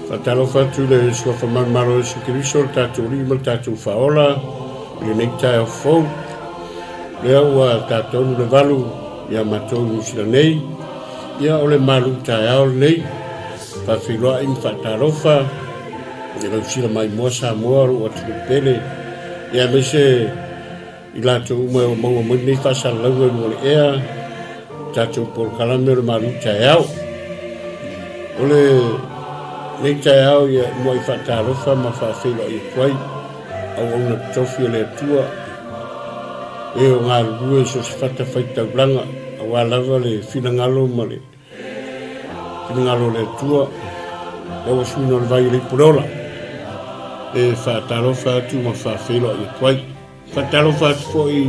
Fatalo fatu le suafa mamaro se kiriso tatu lima tatu faola le nekta o fo le ua tatu le valu ia matou sila nei ia ole malu tae nei fa filoa in fatalofa le sila mai mo sa mo o tu pele ia mese ila tu mo mo mo ni fa sa la mo le ea tatu por kalamero malu tae ole nei tai au ia moi whatarofa ma whawhelo i kwai au ona tofi le tua e o ngā rue so se whata whaitau langa au alawa le whinangalo ma le whinangalo le tua e o suino le vai le purola e whatarofa atu ma whawhelo i kwai whatarofa atu po i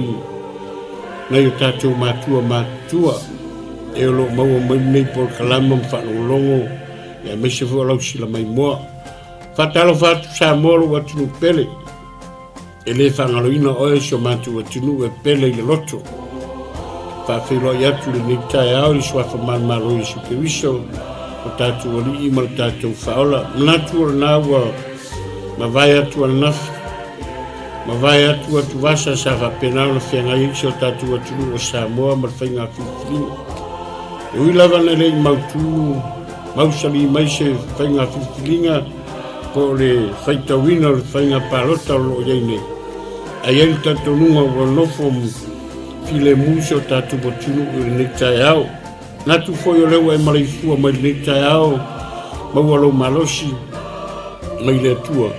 nei o tātou mātua e o lo maua mai nei por kalama mwhanolongo ia mese fo lau sila mai moa fatalo fatu sa molo watu pele ele whangaloina oe so matu watu e pele i loto whawhelo i atu le nektai au i swafa manmaro i suke wiso o tatu wali i mal tatu whaola manatu o nawa ma vai atu anafi ma vai atu atu vasa sa whapenao na whianga i so tatu watu o Samoa ma whainga whiwhiringa e ui lava nele i mautu mausali mai se whainga whiwhiringa po le whaitawina le whainga palota lo iei ai el tato nunga wa nofo file muso tatu botunu i le nektai au natu foi o lewa e maleifua mai le nektai au maualo malosi mai le tua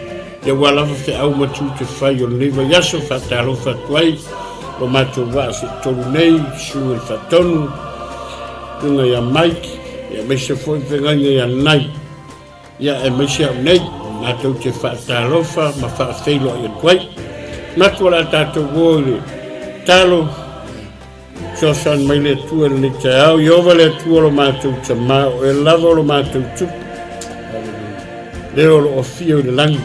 ia walafa fe au matu te whai o le neva yaso whatalo whatuai lo mato wa se tolu nei su el whatonu tunga ia Mike ia mese foi whengainga ia nai ia e mese au nei nātou te whaatalofa ma whaafeilo i kwai nātou la tātou wōle talo sosan mai le tua le te au i ova le tua lo mātou te mao e lava lo mātou tupu leo lo ofio i le langi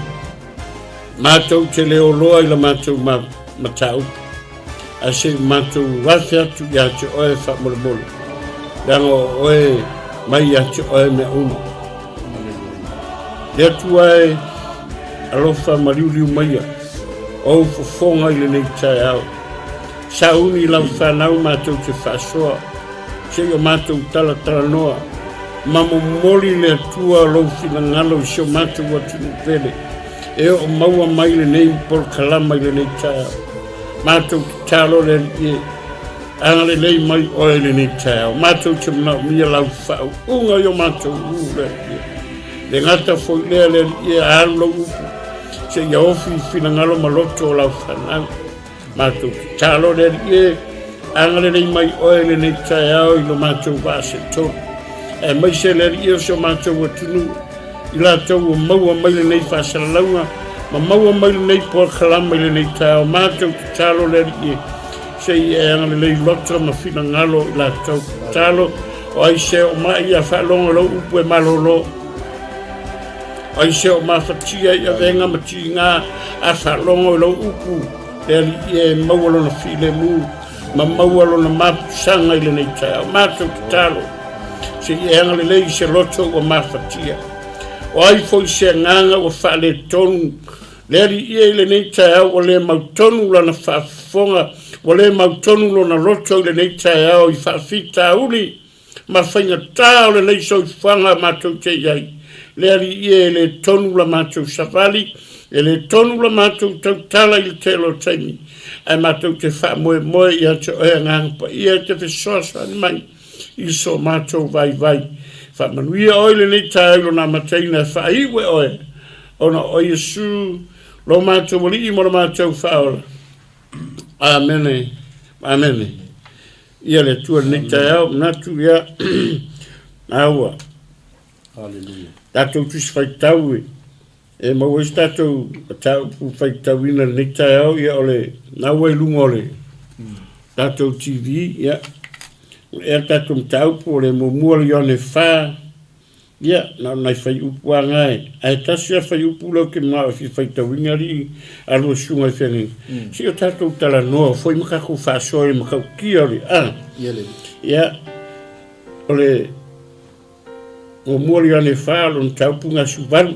mātou te leo loa i la mātou matau a se mātou wathi atu i ate oe whamole dango oe mai ate oe me uno le tua e alofa mariuliu maia o fofonga i le nei tai au sauni lau whanau mātou te whasoa se o mātou tala noa mamo moli le tua lau whina ngalo i seo mātou atu pele e o maua mai le nei por kalama i le nei tai au mātou talo le ie angale lei mai oe le nei tai au mātou te mnau mia lau whau unga i o mātou le ie le ngata foi lea le ie alo upu se ia ofi whina ngalo maloto o lau whanau mātou talo le ie angale lei mai oe le nei tai au i lo mātou vase tonu e mai se le ie o se mātou atunu i la tau o maua mai le nei whasalaunga ma maua mai le nei por kalama i le nei tai au mātou talo le ie se i e angale lei lotra ma whina ngalo i la tau talo o ai se o mai a whalonga lau upu e malolo ai se o mawhatia i a venga mati ngā a whalonga lau upu e maualo na while mu ma maualo na mapusanga i le nei tai au mātou talo se i e angale lei se loto o mawhatia o ai foi se nganga o whale tonu leri i le nei tai au o le mautonu lana whafonga o le mautonu lana loto i le nei tai au i whawhita uli ma whainga tā o le nei so i whanga mātou te iai leri i le tonu la mātou savali e le tonu la mātou tautala i le telo taimi ai mātou te wha moe i ate oe ngangpa i ate whesoasa ni mai i so mātou vai wha manuia oe le nei tai au na mataina wha iwe oe ona o Yesu lo mātou wali i mora mātou whaola amene ia le tua nei tai au natu ia aua Hallelujah. Tātou tus whaitau e maua is tātou tau whaitau ina nei tai au ia ole naua i lunga ole tātou TV ia e tātou tau po le mumua li one wha ia na nai whai upu a ngai ai tasu a whai upu lau ke maa fi whaitau ina ri alua sunga i whengi si o tātou tala noa foi makako whaasoi makau kia ole ia ole o mori ane whaalo na taupunga subaru.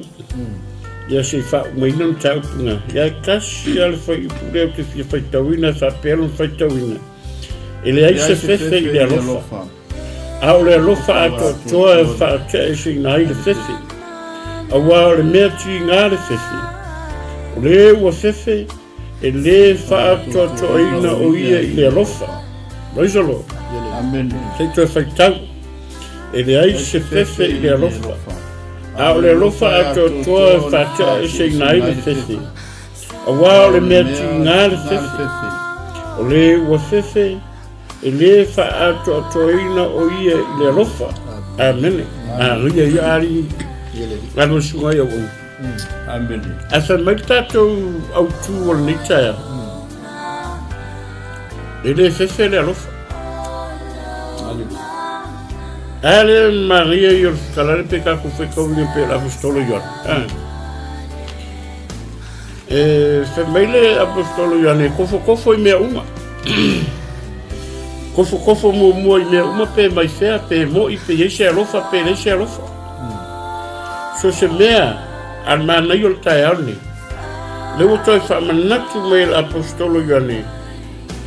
Ia se wha umaina na taupunga. Ia kasi ale whai upureo te fia whaitawina, sa pēro na whaitawina. Ele ai se fefe i le alofa. Ao le alofa ato toa e whaatea e se ina ai le fefe. Awa o le mea ti ngā le fefe. O le ua fefe e le whaato toa ina o ia i le alofa. Raisalo. Amen. Se to faitau. Ele ai se fefe i le alofa. A o le alofa ato toa whaatea e se ina ai le fefe. Awa o le mea ti ngā le fefe. O le ua fefe e le whaato toa ina o ia i le alofa. Amen. A ria i ari. Ano sunga ia o. Amen. Asa mai tātou au tū o le nitaia. Ele fefe le alofa. Ale Maria i o kalare pe kako whekau ni pe la apostolo Ioane. Fe meile apostolo Ioane kofo i mea uma. Kofo mua i mea uma pe mai fea pe mo i pe yese alofa pe yese alofa. So se mea al mana i o tae aune. Leo toi whamanatu me apostolo Ioane.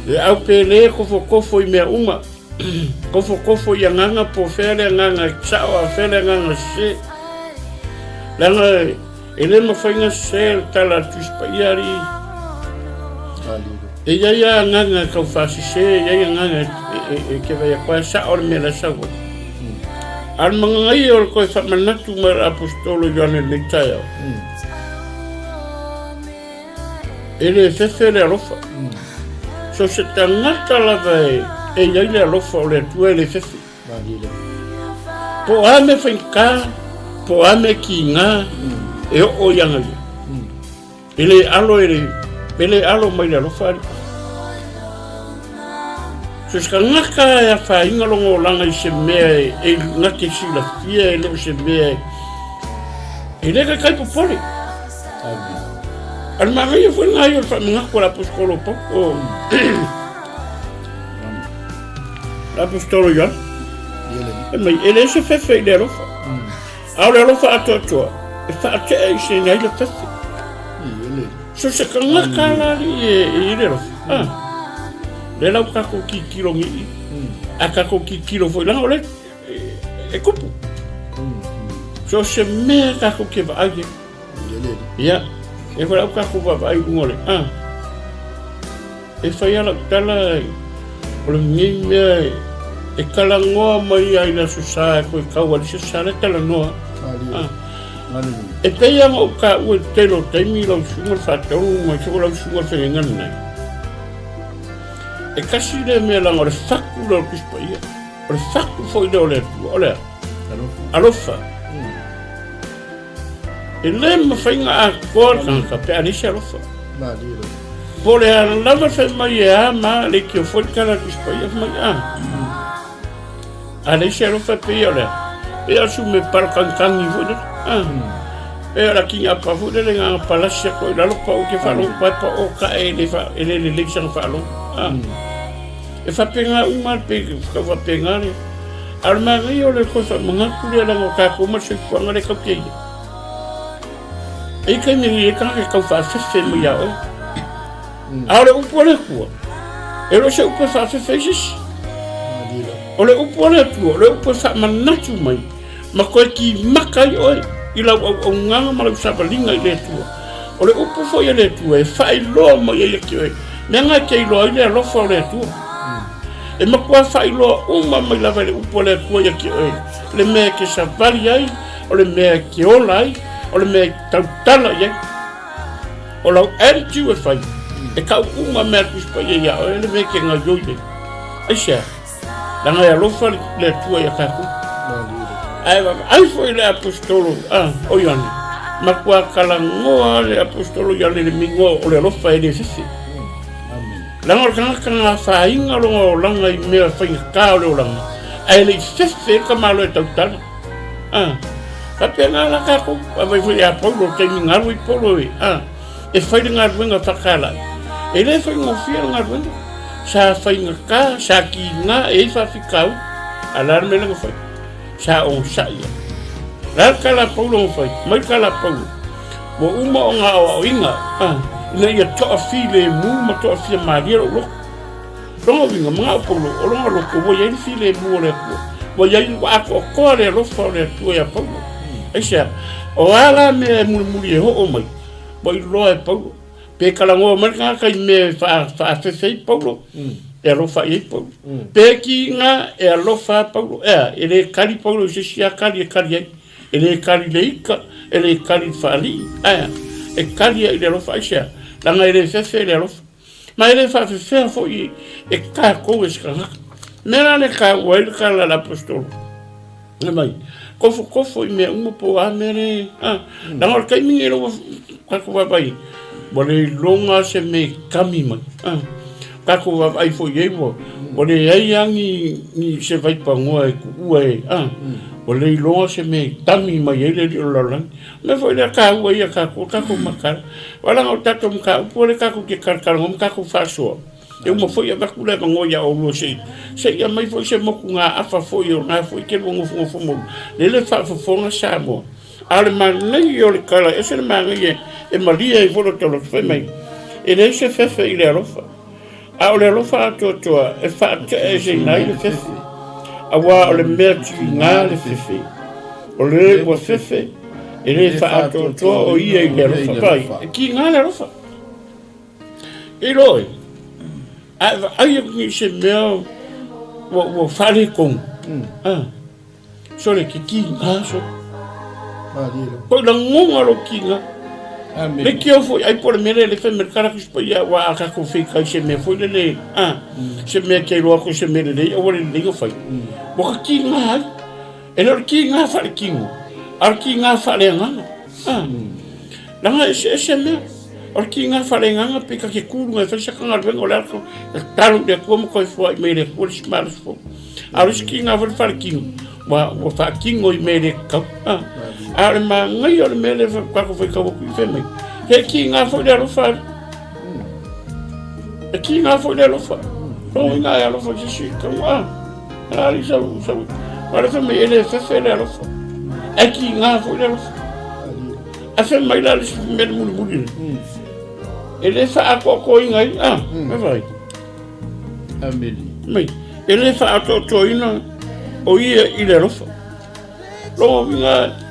Le au pe le kofo i mea uma. Kofo i anganga po fere anganga chao a fere anganga se. Langa ele mawhainga se tala tuspa iari. E ia anganga kau whasi se, ia anganga e ke vai a koe sa ore me la sawa. Al mangai ore koe whamanatu me apostolo Ioane Neitaya. Ele fefere alofa. So se tangata lava e iai le alofa o le atua le fefe. Po ame whainka, po ame ki ngā, e o ianga ia. Ele alo mai le alofa ari. So ska ngaka e a whainga longo langa i se mea e ngake si la fia e leo se mea e lega kai popole. Al magai e fwena ai o whamingako la poskolo poko. Apostolo Ioane. Mai ele se fefe i le alofa. Au le alofa atoa. E whaatea i se nei le fefe. So se ka ngaka lari e le alofa. Le lau kako ki kilo ngi. A kako ki kilo foi langa ole. E kupu. So se mea kako ke vaage. Ia. E foi lau kako vaage ngole. E whai ala tala o le ngi mea e kalangoa mai ai na susa koe kaua li se sare tala noa. E pei anga o ka ue telo taimi lau sunga whatau mai soko lau sunga whengan nei. E kasi le mea langa o le whaku lau kispa ia. O le whaku foi leo le atua, o lea. Alofa. E le mawhainga a kōr kanka pe anisi alofa. Po le a lava whai mai e a maa le ki o foi kala kispa ia mai Ale se alofa pe ole. E asu me parakankangi fode. E ala ki apa fode le nga palasia ko la lopa o ke falo pa o ka e fa ele le lection falo. E fa penga uma pe ka fa penga le. Al mari o le ko fa manga ku le la ka ko ma se ko ngale ka ke. E ka mi e ka ka fa se mo ya o. Ale u pole ku. E lo se u fa se faces. O le upo le atua, o le upo sa manatu mai. Ma koe ki maka i oi, i lau au nganga ma lau sapalinga i le atua. O le upo foi le atua, e whai loa mai e ki oi. Nenga kei loa i le alofa o le atua. E ma koe whai loa uma mai lava le upo le atua i ki oi. Le mea ke savali ai, o le mea ke ola ai, o le mea tautala ai. O lau antiu e whai. E kau uma mea kuspa i ia, o le mea ke ngā yoi le. Aisea. Langa ya lofa le tua ya kaku. Ai foi le apostolo o Ioane. Ma kua kalangoa le apostolo Ioane le mingo o le lofa e le fefe. Langa o kanga whainga longa o langa i mea whainga ka o le o langa. Ai le fefe ka malo e tautana. Ka pena la kaku. A vai foi a polo te mi ngaru i polo e. E whaile ngaruenga whakala. E le whainga fia ngaruenga. Sa whainga ka, sa ki ngā e whawhikau, alarme langa whai. Sa o saia. la kala paulo fai mai kala paulo mo uma o nga o inga na ia to afile mu ma to afile maria lo rongo vinga mga paulo o rongo lo ko ia file mu le ko ia wa ko le lo fa le tu ia paulo aisha o ala me mu ye ho o mai boy lo e paulo pe kala ngo mai ka me fa fe paulo e lo fa e paulo pe ki nga e lo fa paulo ele kali paulo je sia kali ele kali leika ele kali fali e kali ele lo fa sia la nga ele fe le lo ma ele fa fe fo e ka ko es ka mera le ka wel ka la apostolo mai kofo me un po a mere la nga ka mi ero ka ko vai bole longa se me kami mai kako wa ai fo yevo ole ai ni se vai pa ngoa ku ue ole lo se me tami mai ele lo la me foi la ka ue ya kako makar wala ngo tato mka pole kako ke karkar ngom kako faso eu mo foi ba ku le ngoa o lo se ya mai foi se mo ku nga afa foi o nga foi ke mo mo le fa na sa mo ale man le yo le kala ese man ye e malia e volo to lo fe mai ele se fe ile rofa a ole lo fa to e fa e je nai le fefe a wa ole merti nga le fefe ole wa fefe ele fa to o ia i le fa pai ki nga le fa e loi a ni se meo wo fa le con so le ki nga so ko la ngonga lo ki nga me que eu fui aí por mim ele fez mercado que espoia o a cá com fica se me foi ele se me que lo com se me ele eu ele foi porque aqui não ele aqui não faz aqui não faz não é me aqui não faz não pica que curu mas faz que não vem olhar com tal de como foi me ele por esmar foi acho que não vai fazer aqui o faquinho o me ale ma ngai o me le fa ko foi ka ko fe me he ki nga fo le lo fa ki nga fo le lo fa o nga ya lo fa si ka ali sa para fe me ele fe le lo fa ki nga fo le lo fa a fe mai la me mu ele fa ko ngai me vai ameli me ele fa to ina o ia ile lo fa lo vinga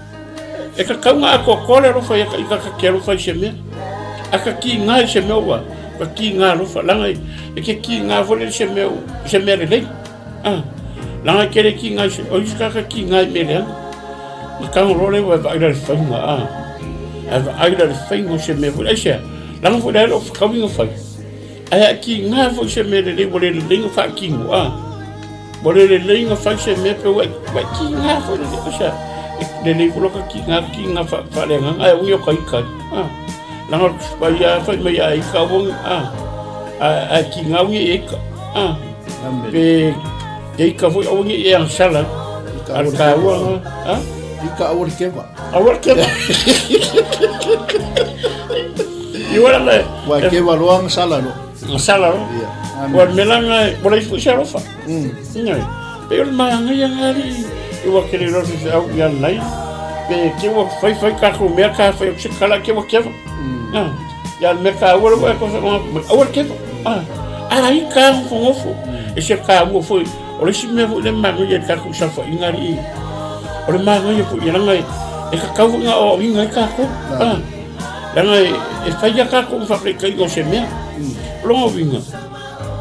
e ka kaunga ko kole ro fa i ka kero fa se me aka ki nga se me wa ka ki nga ro fa langa e ke ki nga vo le se me le langa kere ki nga o iska ka ki nga me le ma ka ro le wa ai le fa nga ai le fa ngo se me vo le se langa vo le ro ka winga fa ai ki nga vo se me le vo le linga fa ki ngo vo le linga fa se me pe wa ki nga vo le se le coloca ki nga fa le nga ai unyo kai la ngor pa ya fa me ya i ka bon a ki nga unyo e ka pe e ka vo unyo e ang sala al ka wa i ka awor keva i wala le wa keva lo ang sala lo wa melanga bola fu sha rofa ngai pe ol ma nga ya ngari eu aquele rosto de algo já lá que eu foi cá com o mercado foi o que cala que eu quero já o mercado agora vai coisa agora que aí carro com ofo esse carro foi olha se me vou lembrar que ele tá com chafa ingari olha mais não eu ia lá e que carro nga o inga carro lá e faz já carro com fabricar igual se me longo vinga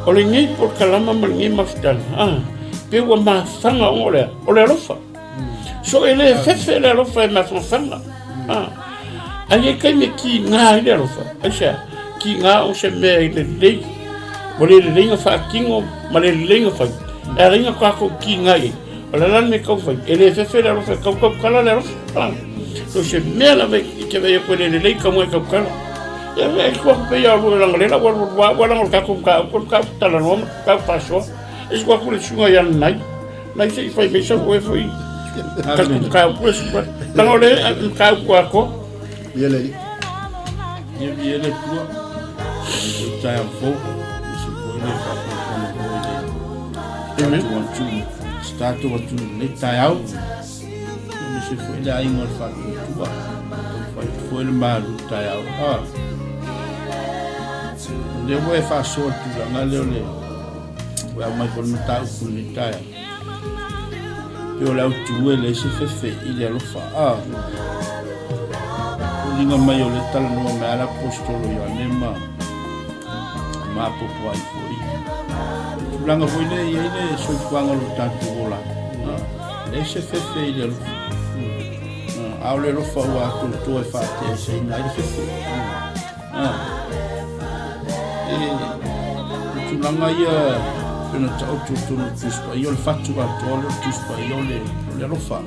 olha nem por calama mas nem mais tan pe wa ma fanga ole lofa so ele fefe le lofa ma fanga ali kai me ki nga le lofa acha ki nga o se me le bole le nga fa kingo ma le nga fa e nga ko ki nga e ole lan me ko fa ele fefe le lofa ko kala le lofa so se me la me que ve ko le como ko kala e ko pe ya lo la le la wa ka ko ta la no ka paso es quoi pour le chou ya nai se foi me so foi ka pues la ole ka ko yele pro tá fo isso foi le fa está to le tá out se foi le ai ngol fa tua foi le malu tai au le voi fa sortu la le wa mai con ta ku ni tai yo la tu le se fe il ya lo fa linga mai o le tala no me ala apostolo yo anema ma po ai foi langa foi le so kwanga lo tatu ola le se fe il ya lo au le lo fa wa tu e fa te se na le fe tu langa ia pena tau tu spa io le fatu a tolo tu spa io le lo fa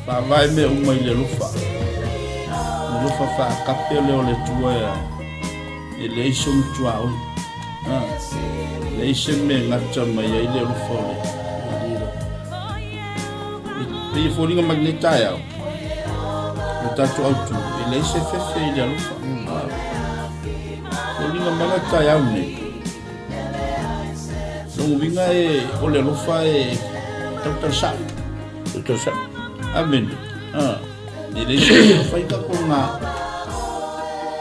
fa vai me uma ile lo fa fa capele o le tua e le ison tua o le isen me ngata mai ile lo fa e folinga magneta ya o tatu auto e le se fe ile lo fa folinga magneta ya ne no vinga e o le lo fa e tatu sa amen ele se fai ka ko nga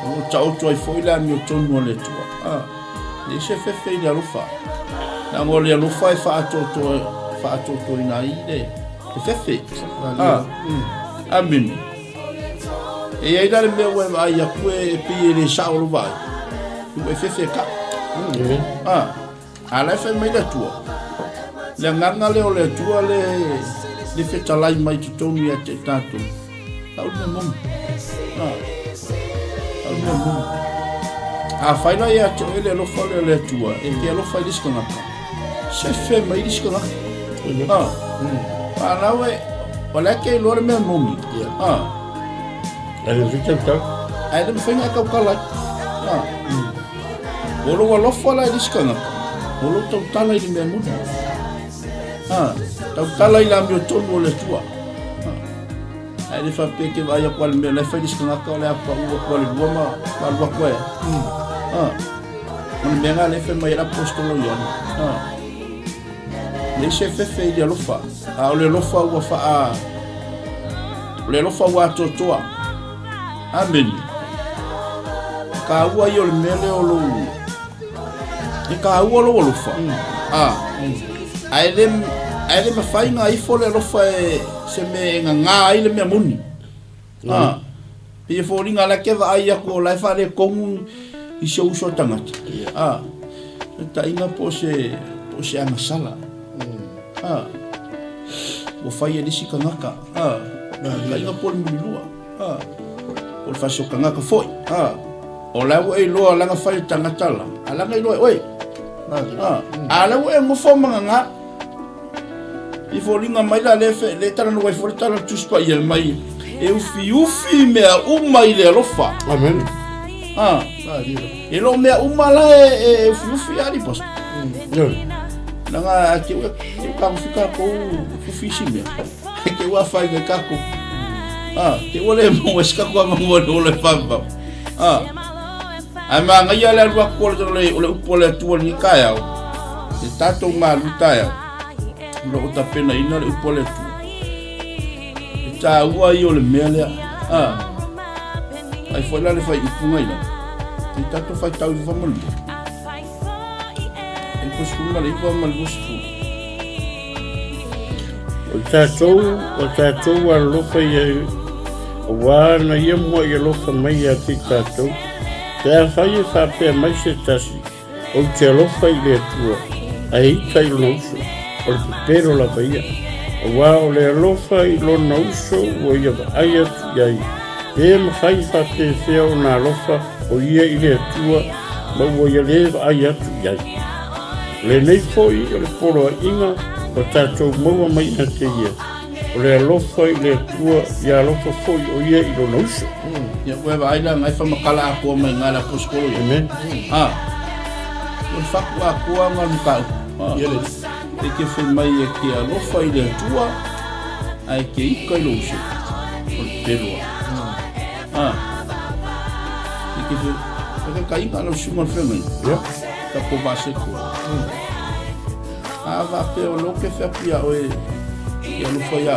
o tau toi foi la mi tonu le tua ele se fe le lufa na mo le lufa fa to ina ile fe amen e ai dale me we ai a ku e pi le sa o vai tu fe ka ala fe me le tua le nganga le o le tua le feta lai mai tu tonu ya te tatu au me mom faina ya te ele lo fole le tua e ke lo fai diskona se fe mai diskona na we wala ke lo me mom ale fitan ta ale me fenga ka kala bolo lo fola diskona bolo to tala i me mom tau tala i la mi o tonu o le tua ai le fa pe ke vai a kwal me le fa diskona ka le apa u ko le boma kwal wa ko mon me nga le fa mai apostolo yo le chef fe de lo fa le lo fa wa fa le lo fa wa to toa amen ka wa yo le mele o lo e ka wa lo fa ai le mafai nga i fole lo fa se me nga ile me muni e fo ringa la ke va ai ko la fa le kon i se uso tamati ta inga po se ana sala o fai e disi kangaka la inga po mi lua o fa so kangaka foi o la e lo la nga fai tangatala ala nga lo oi ala e mo fo manga i folinga mai la lefe le tala no vai fortala tu spa ia mai e ufi me uma ile lofa amen e lo me uma la e ufi ali post nanga ke ka fika ko ufi sime ke wa fa ke ka ko ke ole mo ska ko mo ole papa ama nga ia la ko le upole tu ni kaya e tato maluta ya lo ta pena ina le upole tu ta ua yo le mele ai foi lá le fai ipunga ina ti tato fai tau fa mal e ko skuma le fa mal busfu o tato wa lo fai wa na ye mo ye lo fa mai ya ti tato te fai fa pe mai se tasi o te lo fai le tu ai kai lo so pero la veía wa le lofa i lo nauso o ia ai ai e ma fai fa te feo na lofa o ia i le tua ma o ia le ai ai le nei foi le poro inga o tato mo mai na te ia o le lofa i le tua ia lofa foi o ia i lo nauso ya wa ai la mai fa makala ko mai ngala poskolo amen o fa ko ngal ka ele e ke fe mai e ke alo fai le tua ai ke i kai lo se o pelo e ke fe kai ka lo suma fe mai ta po base ko va pe o lo ke fe pia o ia lo foi a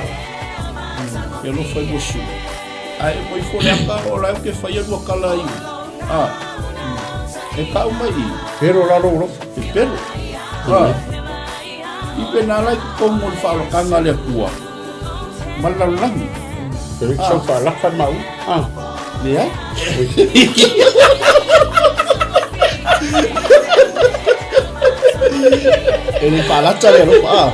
ia lo foi bosu ai moi foi aka o la ke fai lo kala i e ka mai pero la lo pero i pena lai ko mo fa lo kanga le kua malalang pero so fa la fa mau ya Ele fala tale lo pa.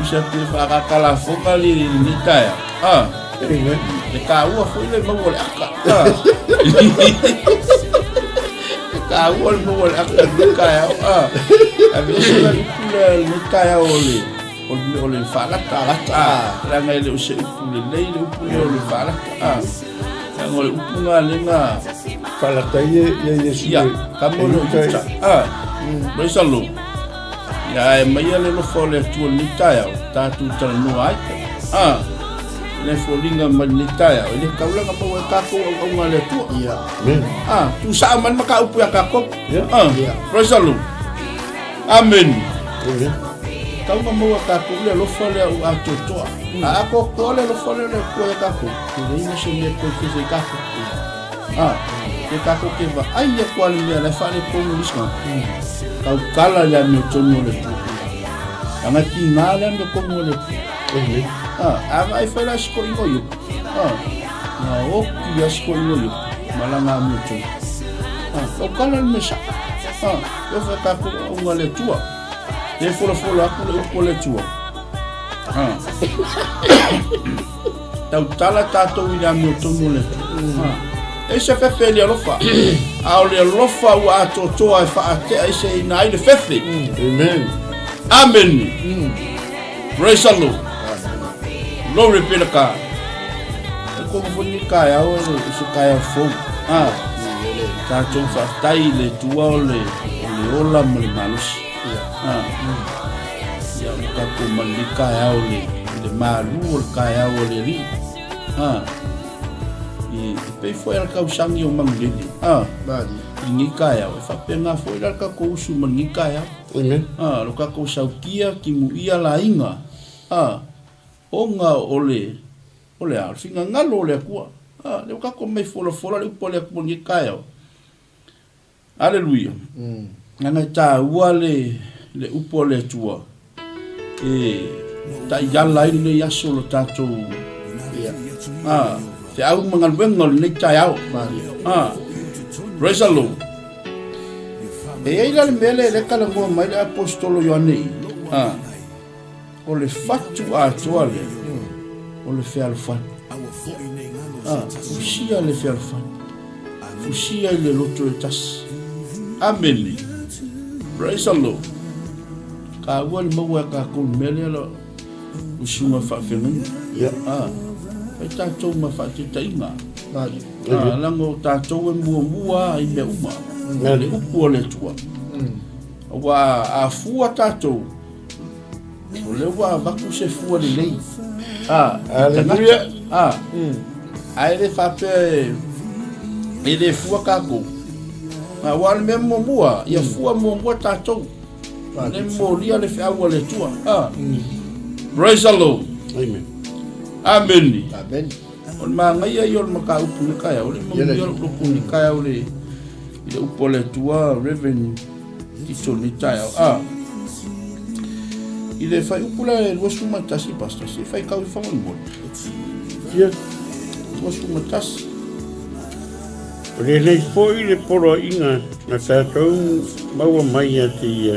Bisa te fa kala foka li ni taya. Le ka ua foi le mo le aka. Ka ua le mo le aka ni kaya. A veces la ni kaya ole fa la ta. La ngai le se le nei le ole fa la. Ngol upunga lenga fala taye ya kamolo ta Praise the Lord. Ya mai le lo fole tu ni taya ta tu tra no ai le folinga man ni taya le kaula ka pa ka ko o ngale tu Iya. tu sa man maka upu ya ka ko Praise the Lord. Amen. Kau mau ka ko le lo fole o a to ako ko le lo fole le ko ka ko le ni se le ko se ka ko ke ka ko ke va ai ya ko le le fa le ko ni sma kau kala le me tono le tu anga ki na le me ko mo le ai fa la sko ino yo na o ki ya sko ino yo malanga me tu o kala le me sa yo fa ka ko o ngale tu e folo aku le ko le tu tau tala tato ina me tono le e se fefe le lofa au le lofa wa toto ai fa ate ai se ina ile fefe amen praise the Lord glory be to God ko funi kaya o su kaya fo tato fa tai le tua le ola mali malus ya ka ko malika ya o le malu o kaya o le ri pe foi al kausangi o mamleni Badi. ni kaya o fa pena foi al ka ko su mani kaya lo ka ko saukia ki mu ia la inga onga ole al finga ngalo le ku le ka ko mai fola le pole ku ni kaya haleluya ngana ta wale le upole tua ta yala ile ya solo tato te au mangal wengol ni tayao praise the Lord ila mele le kala mo mai apostolo Yohane o le fatu a toale o le fe alfa fusia le fe alfa fusia le loto etas amen praise the Lord ka wal mo ka ko mele lo usuma fa fenun ai tatou ma whaatitainga. Lango tatou e mua i me uma. Le upu o le tua. Wa a fua tatou. O le wa vaku se fua le lei. Aleluia. Ai le whape e le fua kako. Wa le me mua, ia fua mua tatou. Le mo lia le whiaua le tua. Praise the Lord. Amen. Amen. Amen. On mangai ai on maka upu ni kaya ole mo yo upu ni kaya ole ile upu le tua Reverend Tito ni taya ile fai upu le wasuma tasi pastor si fai kau fa mon bon Yes. wasuma tas Ole nei foi le poro inga na tatou maua mai ati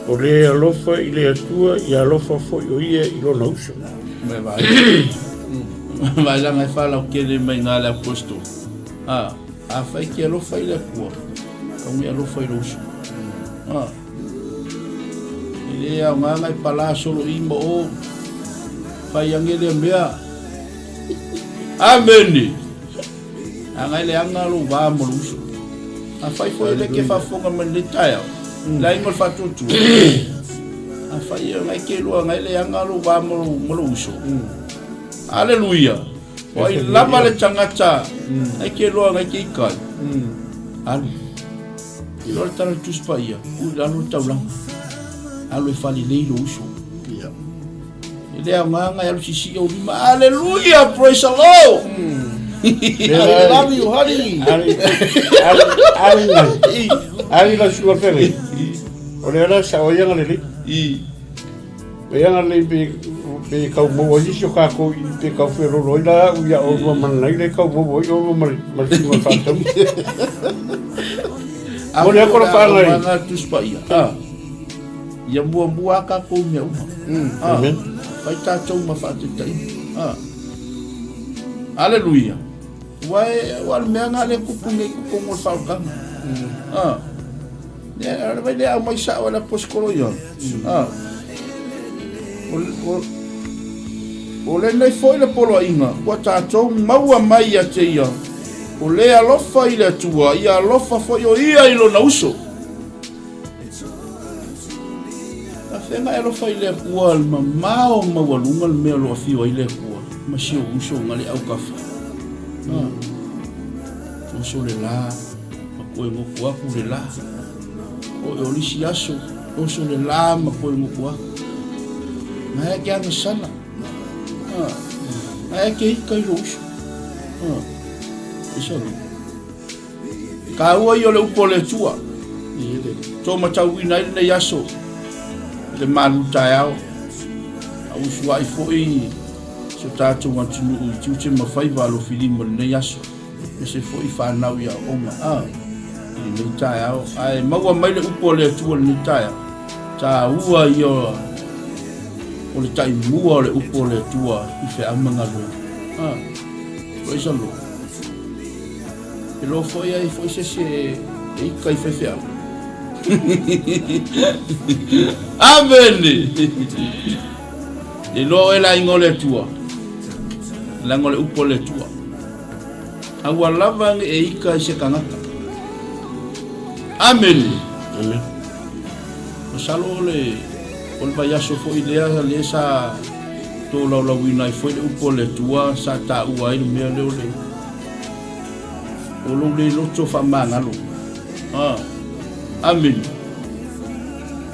o le alofa i le atua i alofa foi o ia i lona uso. me vai vai lá mai fala o que ele mai ngala aposto a fai que alofa i le kua o alofa i uso ile a mai pala solo i mo o fai angele mea amen angai le angalo ba mo uso a fai foi le que fa fonga men le taya la ingol fatutu a fai ngai ke lo ngai le angalo ba mo uso haleluya oi lama le changata ai ke lo ngai ke kai al ilo tara tus paia u la no taulang alo fali le lo uso Ele nganga ya sisi o lima. Hallelujah, praise the Lord. I love you, honey. Ali la sua fere. Ole ala sa o yang le. Yang le be kau mo o sio ka ko be kau fero lo ila u ya o man lai le kau mo o mo ma si ma fa tam. Ole ko pa ngai. Manga tus pa ia. Ia bua ka ko me uma. Amen. Vai ta chou ma fa te tai. Hallelujah. Wal me nga le kupunge ko mo fa ka. Ya vai le mai sa wala poskolo yo. O le nei foi le polo inga. Ko ta chou maua mai ya te ia. O le alofa i le tua. Ia alofa foi o ia ilo na uso. Nga elo fai le kua ma mao ma walunga le mea loa fiwa i le kua ma si o uso ngali au kafa uso le la ma koe ngoku aku le la o e olisi aso uso le la ma koe ngoku aku ma eke anga sana ma eke ika i lo uso iso le ka ua i o le upo le tua to ma tau ina i le aso le malu taiao au suai foi so tatu wantunu u tuche mafai valo filimo le yaso se foi fa nau ya oma le taiao ai maua mai le upo le tu le taiao ta ua yo o le tai mua le upo le tua i fe amanga lo pois lo e lo foi ai foi se e kai fe fe Amen. E lo ela ingole tua. La ngole upole tua. Awa lava e ika se kanaka. Amen. Amen. Salo le ol baya so fo idea le sa to la wina foi le upole tua sa ta ua i me le ole. O lo le lo to fa manga lo. Amen.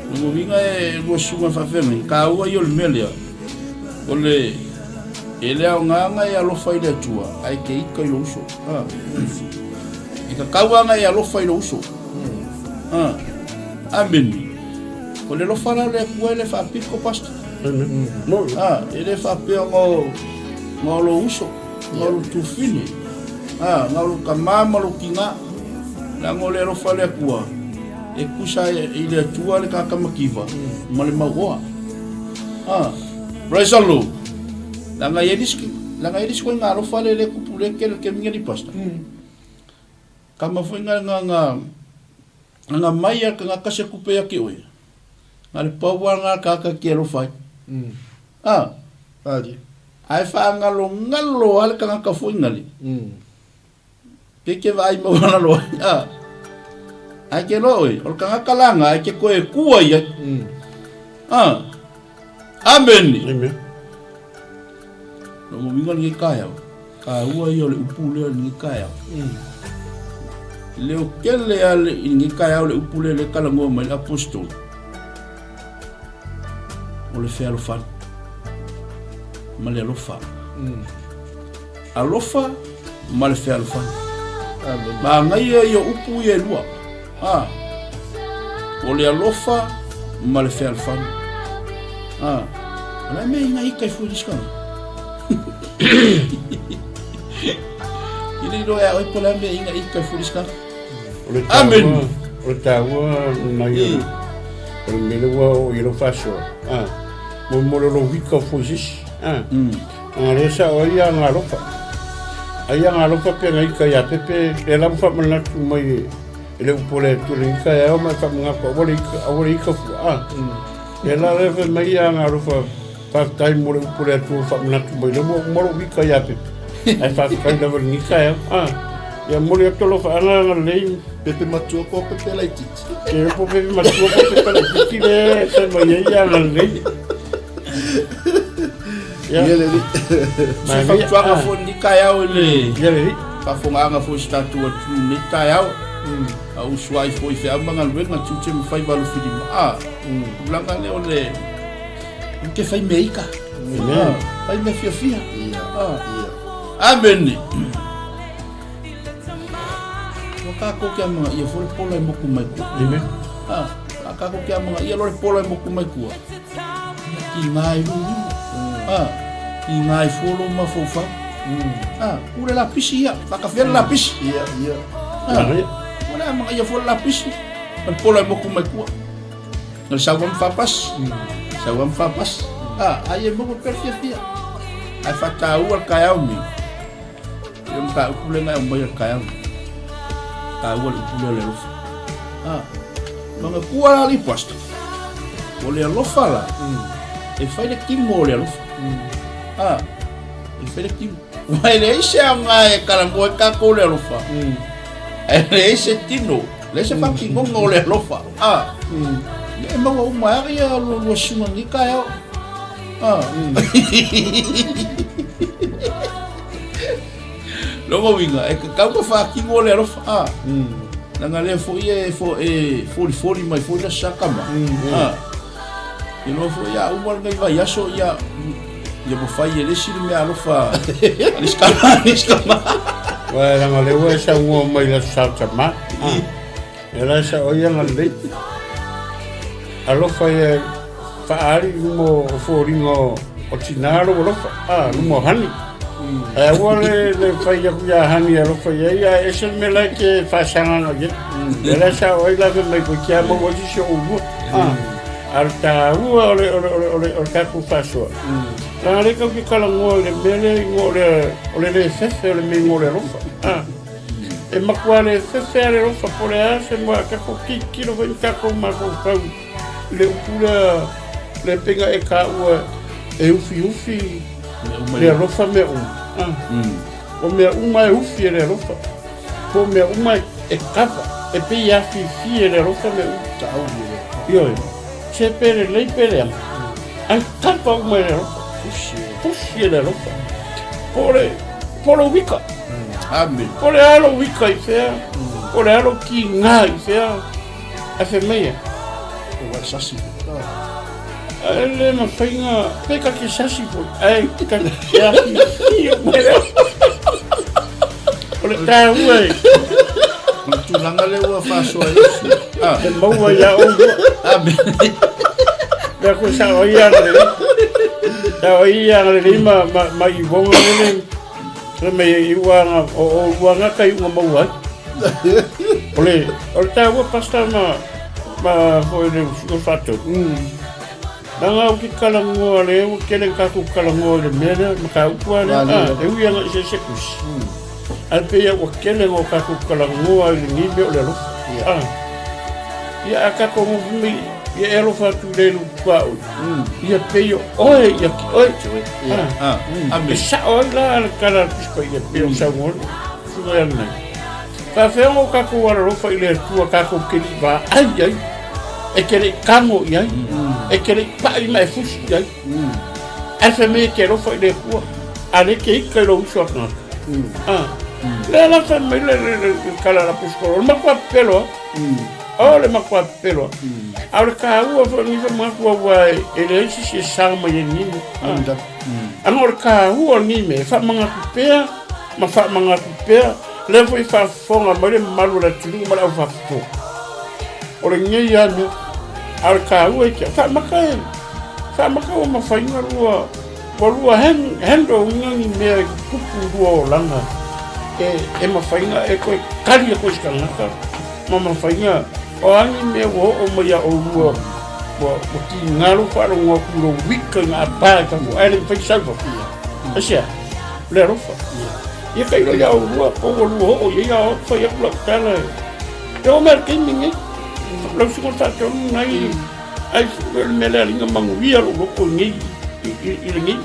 Mo vinga e lo suma fa feme ka ua yo le mele. Ole ele a nganga ya lo fai le tua ai ke ika i lo so. E ka kaua nga ya lo fai lo so. Amen. Ole lo fala le kua le fa pico pasta. No. Ele fa pe ngo lo uso. Ngo lo tu fini. Ngo lo kamama lo kinga. La ngole lo fala kua. E kusa i le tua le kakamakiva ma le maua praise the Lord langa yedis ko ngalo fale le kupule ke minga di pasta kama foi nga maya ka kase kupe ya ke oe ngale pawa nga kaka ke lo fai ai fa ngalo al ka foi ngali ke vai mo na lo ai ke loi o kanga kalanga ai ke koe kua ia amen no mo vinga ni kaya ka ua i o le upule ni kaya leo kele ale ni kaya o le upule le kalango mai apostol o le fea lo fa ma le lofa alofa ma le fea lo fa ma ngai yo upu ye lua o le alofa ma le fea alfano ala me inga ika i fui diskana ili lo ya oi pola me inga ika i fui diskana amen o taua na yo o le mele wa o ilo faso mo lo vika fui dis le sa o ia ngalofa aya ngalofa pe ngai ka ya pepe le lamfa mana tu mai ele upole tu le ka o ma ka nga ko wole ka fu ela le mai ya ngalofa part time mo le upole tu fa mana tu mai mo lo vika ya pepe ai fa ka da ver ni ka ya mo le to lo fa ana le Pepe matua ko pepe la titi. ke po pepe matua ko pepe la titi le se mai ya na le ya le se fa tua ka fo ni ka ya o le ya le fa fo nga fo statu o tu ni ka ya au swai foi fe amanga luenga tuche me fai balu filima blanga le ole ke fai meika Ai me fia. Ia. Amen. Ka ko kia mga ia fo pola mo ku mai ku. Amen. Ka ko kia mga ia lore pola mo ku mai ku. Ki ngai lu. Ki ngai fo lo ma fo fa. Ule la pisi ia, ka fer la pisi. Ia. Ora mga ia fo la pisi. Al pola mo ku mai ku. Ngal sawam fapas. Ai mo per fia. Ai fa ta u al kaya mi. Yung ka ukule ngai mo ia kaya. Tawal upule le lofa. Mga kuala li pasta. Ole lofa la. E fai le timo ole lofa. E fai le timo. Wai le ise anga e karango e kako ole lofa. E le ise tino. Le ise paki ngongo ole lofa. Le mga umari ya lo sungan ni kaya. Longo winga e ka ka fa ki ngole rofa nanga le fo mai fo la sakama e lo fo ya umar ngai vai aso ya mo fai ele siri me alofa aliskama Wa nanga le wa sa ngo mai la sakama ela sa oya ngale alofa ye fa ari mo fo ringo o tinaro lofa mo hani wale le fai ya hani alo fai ya ese me la que fasanga no ye era sa oi la que me coquia mo voci sho u alta ole ka ku faso la le ka kala ngole mele ole le fefe ole me ngole rofa e ma quale fefe ale rofa pole ase mo ka ko kilo ven ka ko ma ko fa le pula le pega e ka e ufi le rofa me o me uma ufi le rofa po me uma e kapa e pe ya fi le rofa me tau yo che pere le pere an kapa uma le rofa pushi le rofa pole wika amen pole alo wika ifea pole alo ki nga ifea a fe meia wa sasi ele ma fainga peka ki sasi po ai ka ya ole ta uai tu langa le wa faso e mau ya o da ko sa o ya le ma i bonga le me i wa o wa ka i mo mau ai ole ta wa pasta ma foi le fato Nanga uki kalangoa le u kele kaku kalangoa le mena maka ukua le e uia nga ise sekus alpe ia ua kele ngo kaku kalangoa le ngibe o le alofa ia akako ngufumi ia elofa tu le lukua oi ia peio oe ia ki oe e sa oe la ala kala pisko ia peio sa ngoni suga ia nai ka whengo kaku wala lofa i le tua kaku keli ba ai e kere kamo iai e kere pai mai fusi iai e fe me ke rofa i le kua ale ke ika i lo uso akna le la fe me le kala la puskoro ma kua pelo o le ma kua pelo a le ka ua fa ni fa ma kua wai e le isi si sama i nime anga o le ka ua nime fa manga kupea ma fa manga kupea le foi fa fonga ma le malu la tulu ma la fa fo o le ngei anu al ka ua ki fa maka o ma fainga rua hendo ngangi me kupu rua o langa e ma fainga e koe kari e koe skanaka ma fainga o angi me o maya o rua o ki ngalo wharo ngā kuro wika ngā pāka ko aere whai salva pia asia le rofa ia kai roi au rua o rua o ia o whai akula kala e o mea keimingi lau singo tātou nai ai me le ringa manguia lo loko ngi i le ngi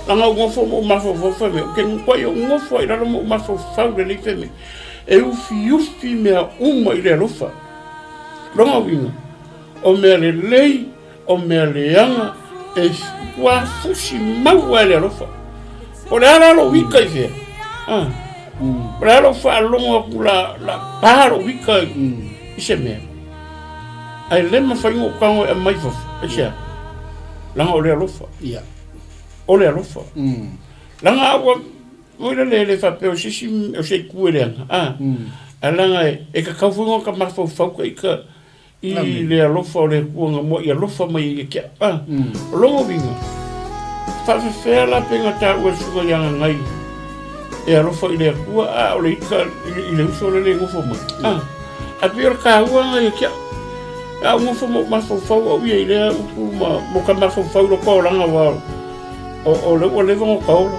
langa o ngofo mo mafo fo me ke ngoi o ngofo i raro mo mafo fau le feme e ufi mea uma i le rofa longa winga o mea le lei o mea le anga e wa fusi mau le rofa o le ara lo wika i fea Bravo fa longa kula la paro wika i se mea ai le ma faingo kango e mai fo asia langa o le alofa ia o le alofa langa awa o le fa pe o sisi o se kuelenga alanga e ka kaufunga ka mafau fau ka ika I le alofa o le kuanga mo I alofa mai I kia longo vinga whawhewhea la penga tā ua suga yanga ngai e alofa I le kua o le ika I le uso le ngofo mai a pia ka ua ngai kia a ngofo mo mafau au ia I le upu mo ka mafau lo kaolanga wa o le ua lewa ngo kaola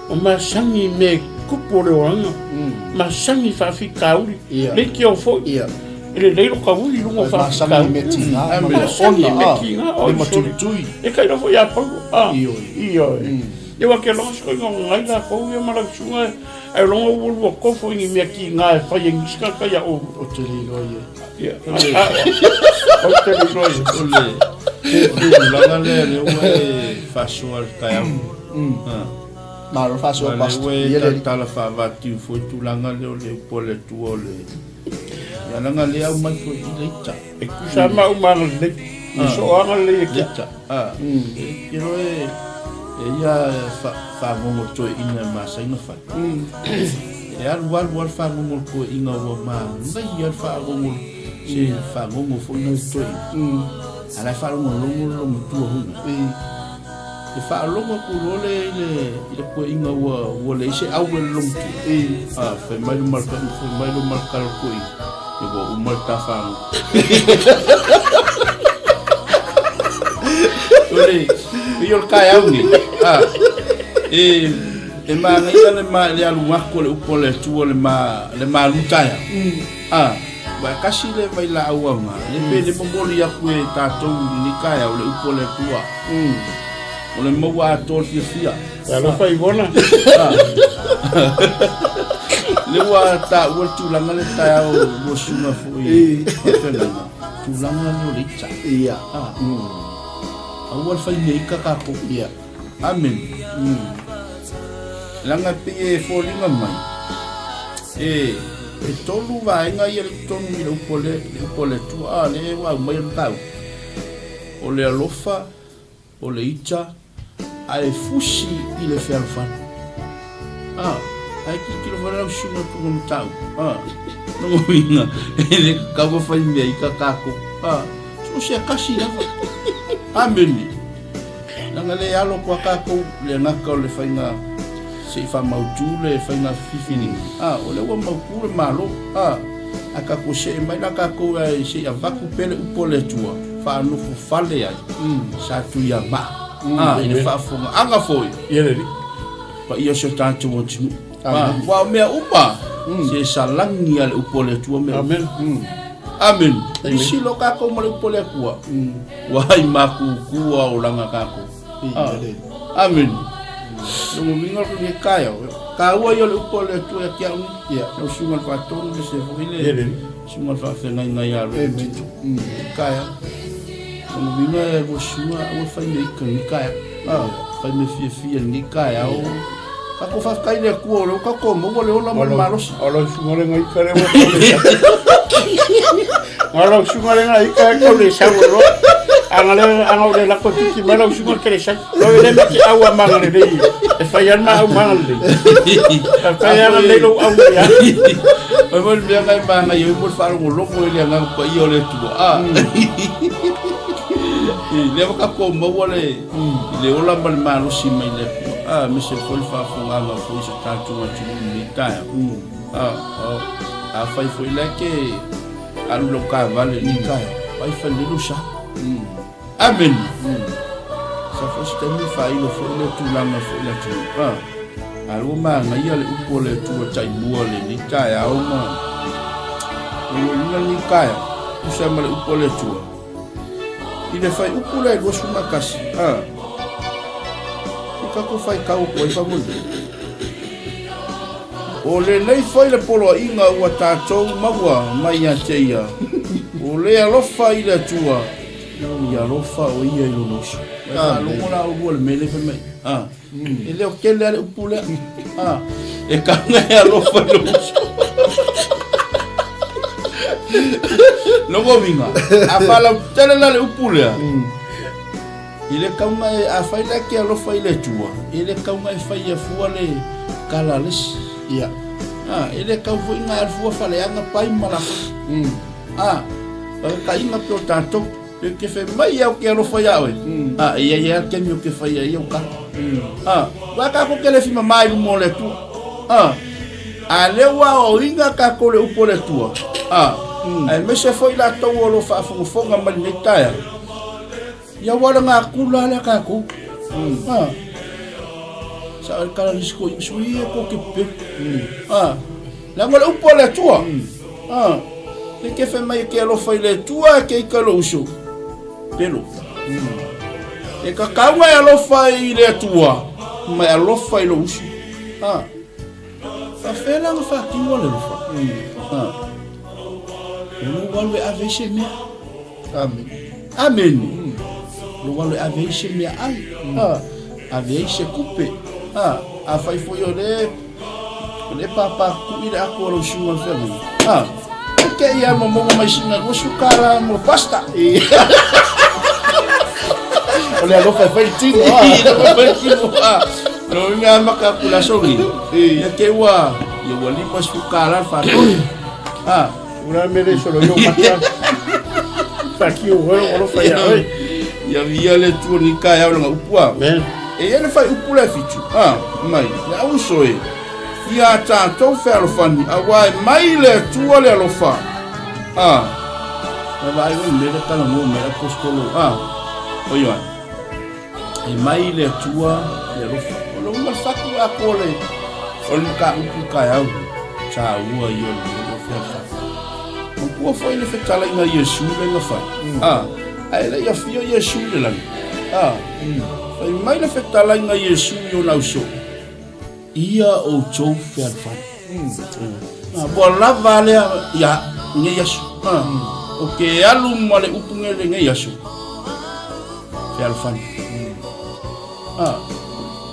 o masangi me kupo le oranga masangi whawhi kauri le kia o fo ele leilo kauli lungo fa sanga metinga sanga metinga o matutui e kai no foi a pau iyo eu aquele longe que não lá da pau e mala chunga ai longo o kofo ni me aqui nga fa yang iska ka ya o teleloye ya o teleloye ole la le we fa sual kaya Maro faço o pasto e ele tá lá fa tu foi tu langa le pole tu ole ya langa le au mai foi leita e ku sama o mal le so anga le leita kiro e ya fa mo to ina ma sai no fa e al wal fa mo ko ina wo ma ngai ya fa mo se fa mo fo no to ala fa mo lo tu ho e fa longo ku le ko inga wa le se au le longo fa mai lo marca ko I e go o marca fa ole yo kai au ni e ma ngai le ma le alu wa ko le po le tu le ma lutaya ba kasi le vai la au nga le pe le bomboli ya ku e ta to ni kai au le po le tua ole mo wa to fia ela foi bona le wa ta wa tu la ngale ta o mo shuma foi tu la ngale le cha ia a wa fa ni ka ko ia amen la nga pe fo linga mai e tolu va nga ia tonu ni o pole tu le wa mai ta o le alofa o le icha ai fushi I le ferfan ai ki lo vara shuma ku no tau no vinga ele ka go fa me I ka ko so se kasi la amen la le alo kwa ka ko le na ka le fa nga se fa mau tu le fa nga fifini o le wa mau ku le malo aka ko se mai la ka ko se ya va ku pele u pole tua fa no fu fale ai sa tu ya ba ele fa fo anga foi ele pa ia se tanto o tinu wa me upa se salangi al upole tua me amen amen si lo ka ko mo upole kuwa wa ai maku kuwa o langa ka ko amen no mingo ko ni kaya ka wa yo upole tua kia ya no sunga fa ton de se ile sunga fa fe ngai ya kaya no mingo ko sunga o fa ni kaya fa me fia ni kaya o ka ko fa kai le ku o ka ko mo le ola mo malos olo sungole ngai kare mo olo sungole ngai kare ko le sa ro angale la ko ti malo sungole kare sa lo le me ki awa mangale de e fa yan ma mangale ka ya le lo au ya o mo le ngai ba ngai yo mo fa ro lo ko le ngai ko yo le tu le ka ko mo le ola mal malo si mai le me se foi fa funga la foi se tanto o tu ni ta foi le que al local vale ni ta vai fa le lusa amen sa foi se mi fa ilo foi le tu la ma foi le tu algo ma ngai le upo le tu tai bua le ni ta o ma o ni ka usa ma le upo le tu ile fai upula e gosu makasi ka ko fai ka o ko fa mo o le nei foi le polo inga o tatou mawa mai a teia o le alofa ile tua ia alofa o ia i lo so lo mona o le mele fe mai ele o kele ale upula e ka ngai alofa lo so no go vinga a fala tele la upula Ile kaunga a faida ke alo faile tua. Ile kaunga e faia fua le kalalis. Ia. Ile kau fu inga alfua fale anga pai malafa. Ka inga pe o tato. Ke fe mai au ke alo faia oe. Ia ke mi o ke faia ia o ka. Waka ko ke le fima mai mo le tu. Alewa o inga ka ko le upo le tua. Ai me se foi la tau o lo fa fonga mai ne taia. Ya wala nga kula la ka ko. Sa el kala disko sui ko ke pe. La ngole upo le tua. Ke fe mai ke lo fa le tua ke ka lo uso. Pelo. E ka kawa ya lo fa le tua. Mai a lo fa lo uso. Fa fela nga fa ki wala lo fa. Lo wala ave she me. Amen. Amen. Lo wala ave she me ai. Ave she coupe. A fai foi le papa ku ida ko lo shuma fa. Que ia mo mais na go sukara mo pasta. Olha lo fa tino. No me maka kula sogi. Ya ke wa yo wali pas sukara fa. Una mere solo yo mata. Faki o lo fa ya. Ya via le tu ni ka ya lo upua. E ele fai upula fichu. Mai. Ya uso e. Ia tanto ferro fani. Awai mai le tu le lo fa. Vai o le kala mo me apostolo. Oyo. E mai le tua le lo fa. Lo ma faku akole. Ol ka upu ka ya. Cha ua yo lo fa. O foi le fetala ina Yesu le nga fa. Ai le ya fio Yesu le lan. Ai mai le fetala ina Yesu yo na uso. Ia o chou ferfan. Bo la vale ya nge Yesu. O ke alu mole upungele nge Yesu. Ferfan.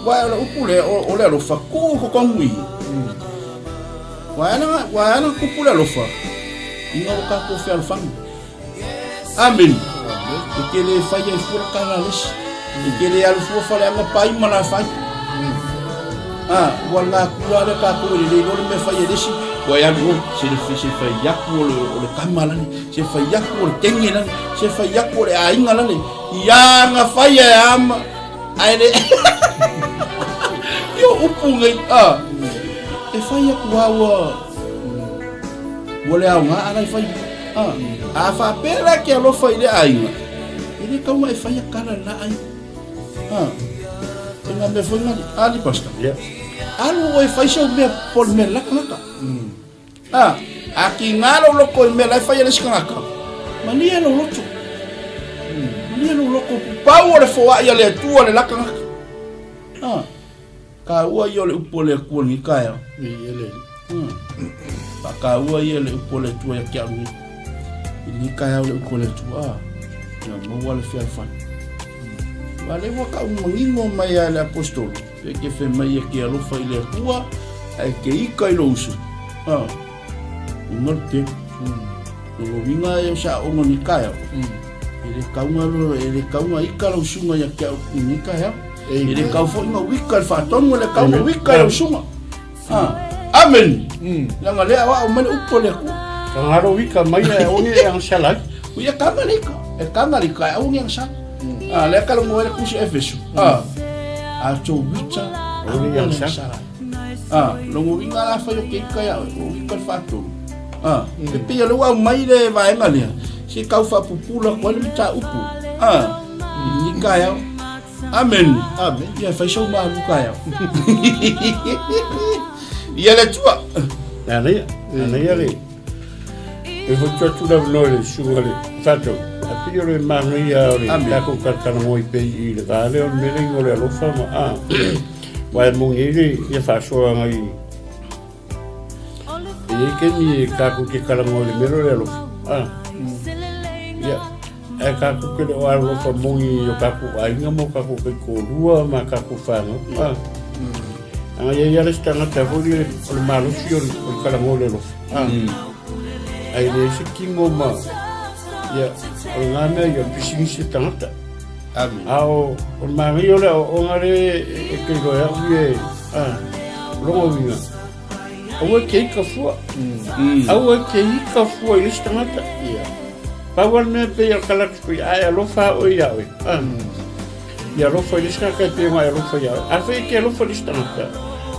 Wa upule o le lo fa ku ko ngui. Wa ana kupule lo fa. Inga o ka ko ferfan. Amen. Que le faille fura kanalis. Que le alfu fa le anga pai mana fa. Wala kula ka ko le me faille desi. Waya go se le fai yaku o le kamala ni. Se fai yaku o le tengina, se fai yaku o le ainga la ni. Ya nga faille ama. Ai yo upunga e faille ku wa wole aunga ana fai a fa pera que lo foi le ainga ele como e fai cara na ai ina me foi na ali pasta alu e fai show me por me la kana aqui ngalo lo ko me la fai le skaka mani lo locho mani lo loko power fo ya le tu le la kana ka ua yo le upole ku ni kaya Ele. Ka ua ye le upole tu ya kia ni kaya le upole tu ya mo wala fi alfa vale wa ka ngingo mai ale apostolo e ke fe mai ke alo fa ile tua ai ke ika ilo usu norte lo vinga yo sa o ni kaya ele kaunga ika lo usunga ya kia ni kaya ele kau fo inga wika fa tongo le kau wika lo usunga amen langa le wa o mane upole ku Kangaro wika mai o ni yang salai. Uia kangalika, kangalika au yang sa. Le kalau mo le kusi Efeso. A to wicha o ni yang sa. Lo mo vinga la fa yo ke kaya o wika fato. Ke pe lo wa mai le va engalia. Se kau fa pupula ko le ta upu. Ni kaya. Amen. Amen. Ya fa show ma lu kaya. Ya le tua. Ana ya. E vo tu da no sugale fato a piore mani ya la ko ka mo i pe i le gale o melingo le lo fa wa mo ngi ya fa so ngai e ke mi ka ko ke kala mo le mero le lo ya e ka ko ke o lo fa mo i yo ka ko ai ngamo ka ko ke ko rua ma ka ko fa no ya le sta na ta vo le malo fior o kala mo le lo ai le se kingo ma ya o ngame ya pising se tangata Amen. Ao o mangi ole o ngare e ke go ya ye longo vinga. O ke ka fu. Au ke ka fu i stangata. Pawal me pe ya kala ku ai lo fa o ya we. Ya lo fa i stangata pe ma lo fa ya. A fe ke lo fa i stangata.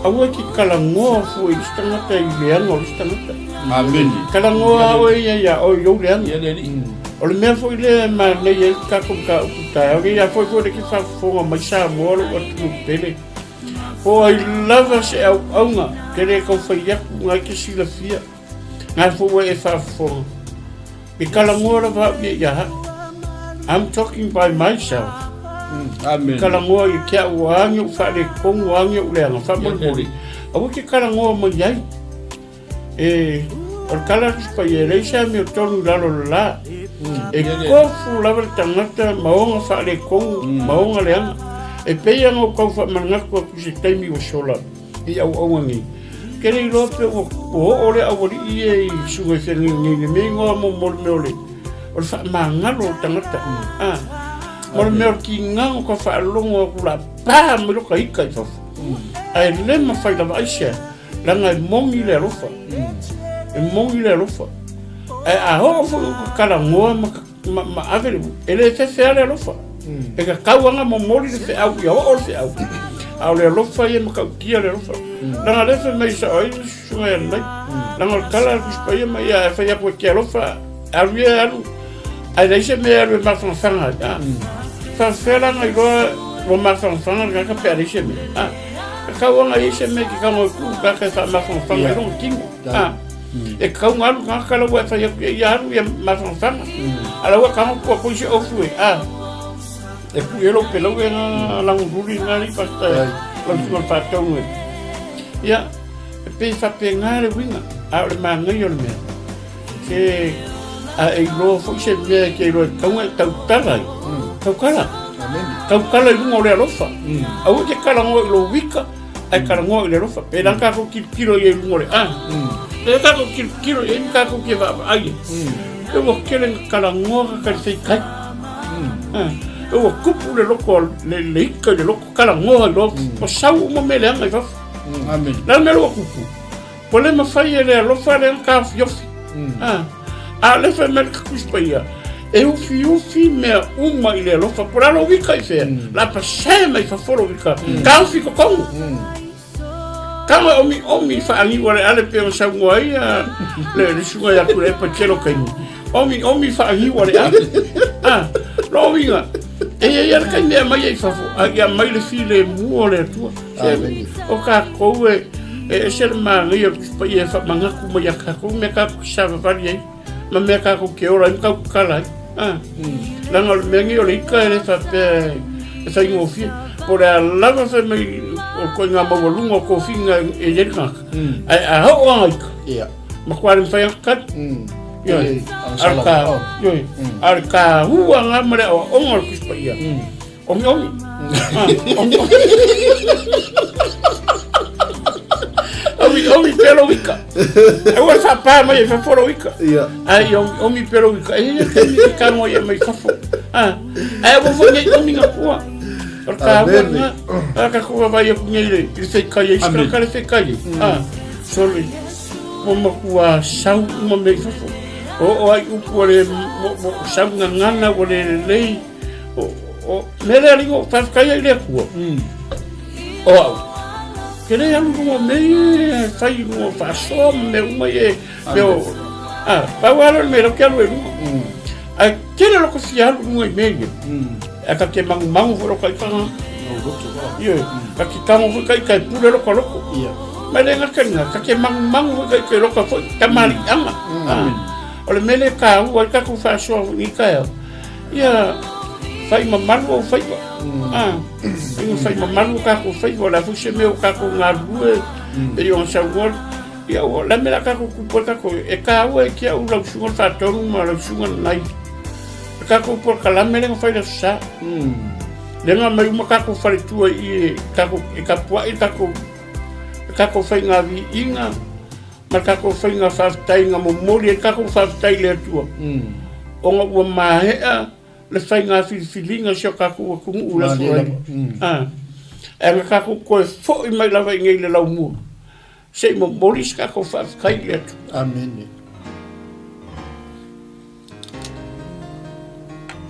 Au ke kala ngo fu i stangata i le ano i stangata. Amen. Kala ngo o ya o yo le ano. Ya le O le mea foi le ma nei e kako ka ukuta. O ia foi kore ki whafonga mai sa moro o tu pele. O ai lava se au aunga. Kere kau whai aku ngai ke sila fia. Ngai fua e whafonga. E kala ngora wa me ia. I'm talking by myself. Amen. Kala ngora i kia uangi u whare kongu uangi u leanga. Whamorori. Au ke kala ngora mai ai. O kala kispa i e reisa me o tonu lalo la. E kofu lava tangata maonga whaare kongu, maonga leanga. E peia ngau kau wha mangaku a kusi taimi o sola. I au awangi. Kere i lope o ore awari i e i sunga whengi ngini. Me ingoa mo mori meole. O le wha mangalo o tangata. Mori meole ki ngango ka wha alongo a kula pā miro ka hika i whafu. Ai lema whai lava aisea. Langa e mongi le rofa. E mongi le rofa. A ho fo kala ngoa ma avere ele fe ale lofa e ka kauanga mo mori fe au yo o fe au le lofa ye ma ka kia le lofa na le fe mai sa ai sunga ya nei na kala ku spa ye ma ya fe ya ko kia lofa a ri alu a le se me le ma fan fan fa fe la ngai go ma fan fan ka pe ale se me ka kauanga ye se me ki ka mo ku ka fa ma fan fan lo tingo e kau ngalu ka kala wa fa ya ya ma fa ala wa ka ko ko se ofu e pu elo pelo na la nguri na ri pasta la su fa tau ya pe fa pe ngare winga a le manga yo me ke a e lo fo se me ke lo tau tala tau kala tau kala ngo le lofa a o ke kala ngo lo wika ai kala ngo le lofa pe dan ka ko kilo ye ngo le e ka ko kilo e ka ko ke va ai e wo kelen kala ngoa ka se kai e wo kupu le loko le ka le loko kala ngoa lo o sau mo me le ai va amen la me lo kupu po le ma fai le lo fa le ka fiofi a le fa me ka kuspaia e o fi me uma ile lo fa por lo vi kai fe la pa se me fa foro vi ka ka fi ko ko kama omi fa ani wale ale pe o sango ai le suga ya kure pa kelo kai omi fa ani wale lo vinga e ya kai me mai fa fo ya mai le file mu le tu o ka ko e ser ma ngi pa ye fa manga ku ya ka ku me ka sa va ye ma me ka ku ke ora ka kala la ngol me ngi o le ka le fa pe sa ngo fi por la va se me o ko nga mo lungo ko finga e le ka a ho ai ia ma kwari fa kat yo arka huwa nga mare o ngol kispa ia omi omi pelo wika e wa fa pa mai fa foro wika ia ai omi pelo wika e ka mo ia mai fa fo ai wo fo ngai omi nga pua Ka ka ko vai ku ngile se kai ska ka se kai sorry mo ku sau mo me fo o ai ku pore mo sau ngana o le o me le ringo fa kai le ku o kele am mo me fai mo fa so me mo ye pero pa wala me lo que lo kele lo ko fiar mo me aka ke mang fo kai ka yo ka ki ka mo kai kai pule lo ko iya ma le nga ka ke mang fo kai lo ko fo tamari ama o le mele ka o ka ko fa so ni ka ya fai mamango fai fai mamango ka ko fai wala fo se me o ka ko ngaru e yo sa gol ya o la mela ka ko ka ko e ka o e ke o la su fa to ma la su nai ka ko por kala mele nga fai sa lenga mai uma ka ko fai tu i ka ko e ka pua i ka ko fai nga vi inga ma ka ko fai nga fa tai nga mo mori ka ko fa tai le tu o nga o ma he le whainga whiwhilinga sio kaku a kungu ula fuai. E nga kaku koe fo I mai lawa I ngai le lau mua. Se mo moris kako whaakai le atu. Amen.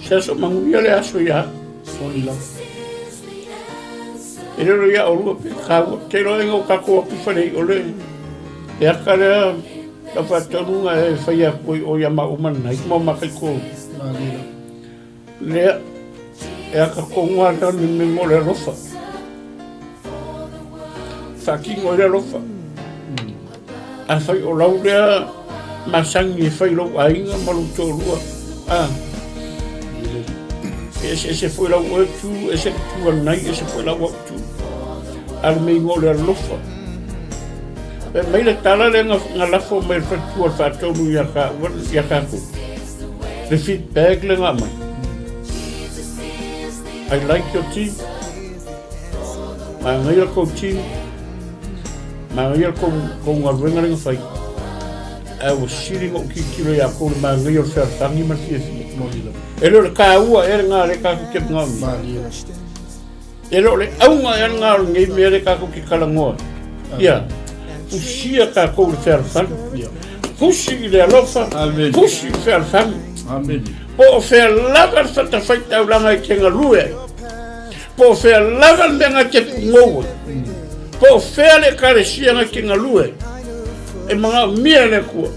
Se so manguia le aso ia. Soli la. E rero ia o lua pe kaua. Te roe ngau kako a kuwhanei o le. E aka lea la whatonunga e whaia koe o ia maumana. I mo makai ko. Lea. E aka kongoa lea ni mingo le rofa. Whakingo le rofa. A whai o lau lea masangi e whai lau ainga malu tō rua. Se foi lau o tu, se tua nai, se foi lau o tu. Al mei ngō lea lofa. Pe mai le tala le ngā lafo mai whatua whatonu ia kako. Le feedback le ngā mai. I like your team. Ma ngai kou team. Ma ngai kou ngā ruenga ringa whai. I was sitting o ki kilo ia kou ma ngai o whatangi ma fiesi. E lo le kāua e ngā le kako ke ngāmi. E lo le aunga e ngā ngai mea le kako ke kalangoa. Ia. Pusia kako le whatangi. Pusi I le alofa. Pusi I le whatangi. Po o whea lava whata whaitau langa I ke ngalue. Po o whea lava menga ke pungowe. Po o whea le kare sianga ke ngalue. E mga mea le kua.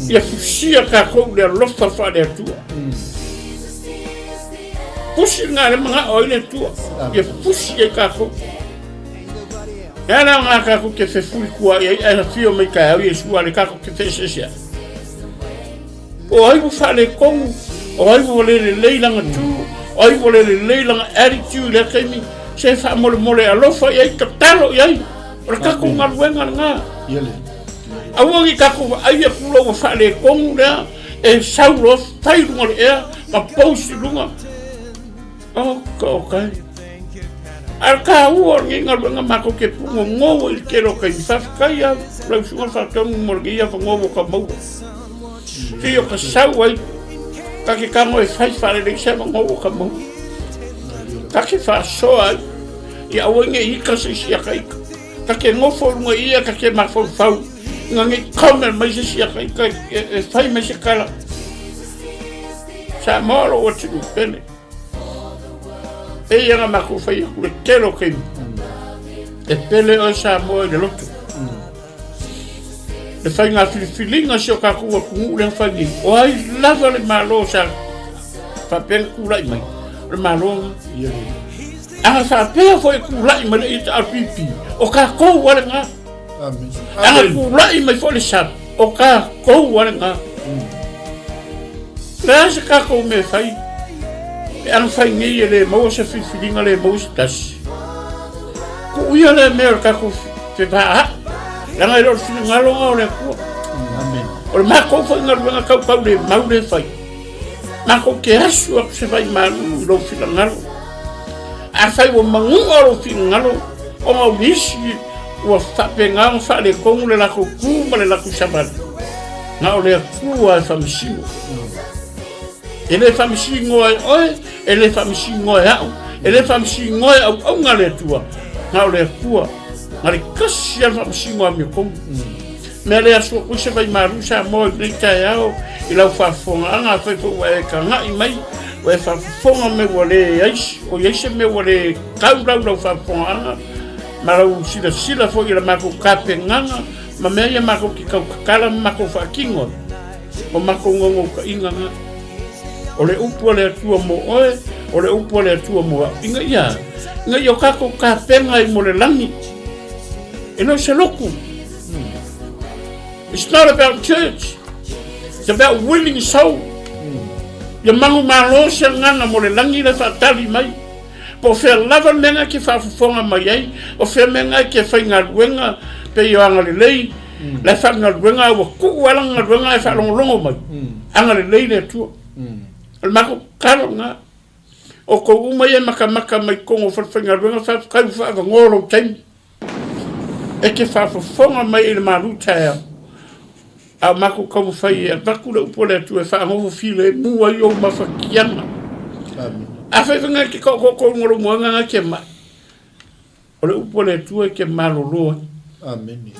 Ia fusia kako le alofa whare atua. Pusi ngā le mga oile tua. Ia pusi e kako. E ana ngā kako ke whewhui kua. Ia e whio mai kai au. Ia sua le kako ke whesesea. O aibu whale kongu. O aibu wale le leilanga tū. O aibu wale le leilanga attitude. Le kaimi. Se wha mole mole alofa. Ia I ka talo iai. O le kako ngā ruenga ngā. Awangi kako aia kula wa whale kongu lea. E saulo whairunga le ea. Ma pausi lunga. Okay. Al ka ua nginga runga mako ke pungo ngowo I kero kai whawkai au. Lau sunga whatonu morgia wa ngowo ka maua. Ki o ka sau ai. Ka ke kango e whai whare rei se wa ngowo ka maua. Ka ke whasoa ai. I awange ika se siaka ika. Ka ke ngofo runga ia ka ke mafau whau. Ngangi kaumer mai se siaka ika. E whai mai se kala. Sa moro o tinu pene. E ia mako fai le kero kai. E pele o sa mo le loto. Le fai ngā whiwhilinga sio kako ua kungu le whangi. O ai lava le malo sa whapea kulai mai. Le malo nga. Anga whapea foi kulai mai le ita apipi. O ka kou wale ngā. Anga kulai mai foi le sap. O ka kou wale ngā. Le asa kako me fai. E ana whai ngai e le maua sa whiwhilinga le maua sa tasi. Ko uia le mea kako te paa. Langa I lor whina ngalonga o le kua. O le mako whai ngaruanga kau le mau le whai. Mako ke asu aku se whai maru I lo whina ngalo. A whai wa mangunga o lo whina ngalo. O mau nisi ua whapenga o wha le kongu le lako kuma le lako sabana. Nga o le kua e whamisimu. E le whamisingo ai oe, e le whamisingo ai au, e le whamisingo ai au ngā le tua, ngā o le kua, ngā le kasi al whamisingo ai mea kongu. Mea le asua koe se vai maru sa moe nei tai au, I lau whafonga anga whaifo e ka ngai mai, o e whafonga me wale eisi, o eisi me wale kaurau lau whafonga anga, ma lau sila fo I la mako kape nganga, ma mea ia mako ki kau kakala mako whakingo, o mako ngongo ka inga nga. O le upu le atua mo oe, o le upu le atua mo inga ia. Inga ia o kako ka penga I mo le langi. E no se loku. It's not about church. It's about winning soul. Ia mangu malo se ngana mo le langi le whatali mai. Po whea lava menga ke whafufonga mai ai. O whea menga ke whainga ruenga pe I anga le lei. Le whainga ruenga wa kuku alanga ruenga e whalongolongo mai. Anga le lei le atua. Al mako karo nga. O ko umai e maka mai kongo whawhinga runga whakau whawangoro taimi. E ke whafonga mai I le maru taia. A mako kau whai e wakura upole atu e whangofu while e mua I o mawhakianga. a fai nga ki ko ngoro mo nga ke ma o le upole tu ke malolo amen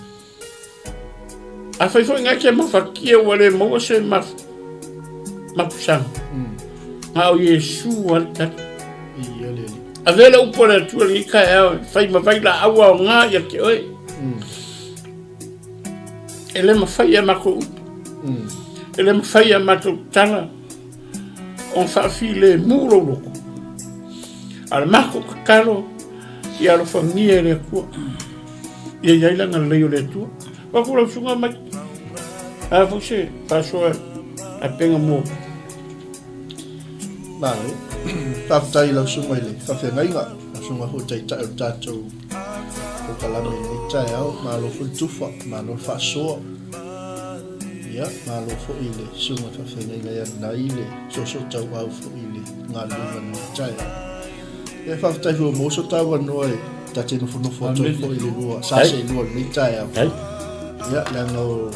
a fai nga ke ma fakia wale mo se ma pusang nga o Yesu wal ta a vele upole tu le ka ya fai ma vai la awa nga ya ke oi ele ma fai ya ma ko ele ma fai ya ma to tanga on fa file muro loko al marco calo e alla famiglia le qua e ya ila ngal le tu pa ko la sunga ma a você passou a penga mo Mano, taftai la sunga ile, tafe ngai nga, sunga ho tai tai tato. Ko kalame ni tai au, malo fu tufa, malo fa so. Ya, malo fo ile, sunga tafe ngai ya na ile, so tau au fo ile, nga lunga ni tai. E fa tai ho mo so tau no e, ta te no fo to fo ile lua, sa se lua ni tai au. Ya, la no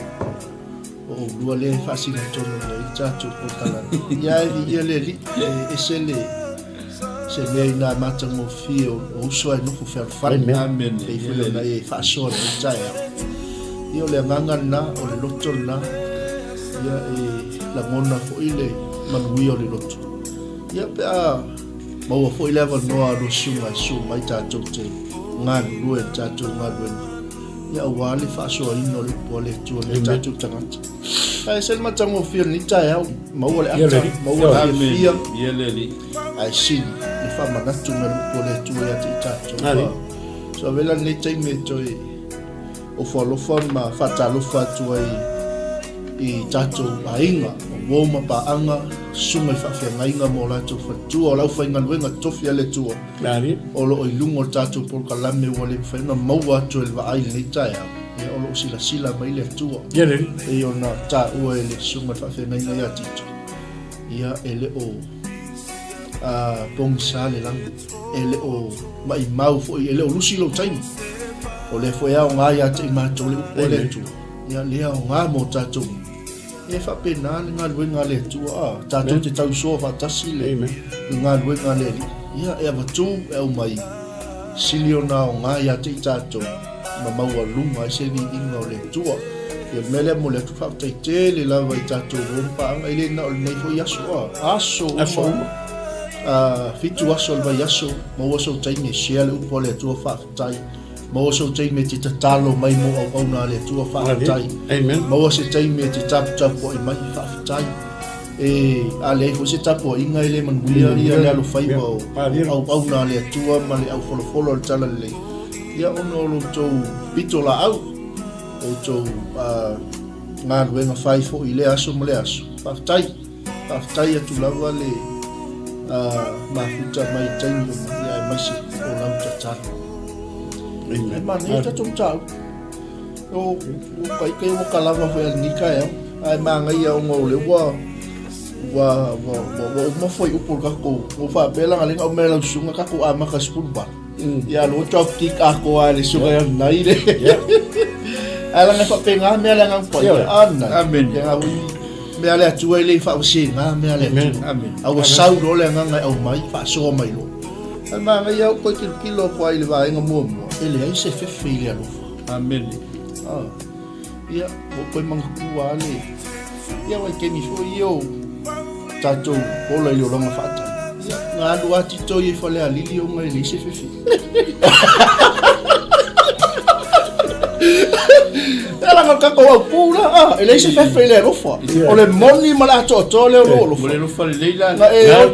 o lua le fasi na tono le tato ko kala ya ia le e se le na mata mo fio o so no fu fer fa amen e fu le na e fa so le tai io le nganga na o le lotto na ya e la mona fo ile manui o le lotto ya pe a mo fo ile va no a ro su mai tato te nga lu e tato nga lu ya wali fa so ino le pole tu le tato tangat ai sel ma tango fir ni tai au ma wala ata ma wala fia yeleli ai sin le fa ma natu me pole tu ya ti tato so vela ni tai me toi o fo ma fa ta lo fa tu ai I tato ainga o ma pa anga sunga fa fa ainga mo la to fa tu o la fa inga wenga to fia le tu o lo i lungo tato por kalame wale fa na maua to el va ai ni tai e o lo sila mai le tu e o na ta o ele sunga fa fa ainga ya tito ia ele o a pong sale lang ele o mai mau fo ele o lusi lo tai o le fo ya o nga ya te ma to le tu ia le o nga mo tato e fa pena nga luenga le tu tato te tau so fa tasile nga luenga le ia e va tu e o mai siliona o nga ya te tato ma maua lunga se ni inga le tu e mele mo le tu fa te le lava i tato rompa nga ile na o nei fo yaso aso fitu aso le yaso mo so tai ni shele u pole tu fa tai mo so tai me te talo mai mo au na le tu fa tai mo se tai me te tap o mai fa tai e ale fo se tap o inga ile man buia ia le lo fai mo au na le tu ma le au folo tala le ia ono lo to pitola au o to nga luenga fai fo ile aso mo le aso fa tai tu lava le ma futa mai tai mo ia mai se o la tata e mani ta tum tau o pai ke mo kala va foi ni ka ya ai manga ia o ngole wa mo foi o por ka ko o fa bela ngalinga o mela sunga ka ko ama ka spulba ya lo chop tik ako ale suga na ile ala na fa penga me ala ngang po amen ya me ala tu ile fa o singa me ala amen au sau do le ngang au mai fa so mai lo ma ia ko kilo ko ile va nga mo ele ai se fe ile alo amen ia ko mang ku ale ia wa ke mi fo yo tato ola yo longa fata ia nga do ati to ye fo le ali yo nga ile se fe ela nga ka ko pula ele se fe ile alo fo o le moni mala to le lo fa le la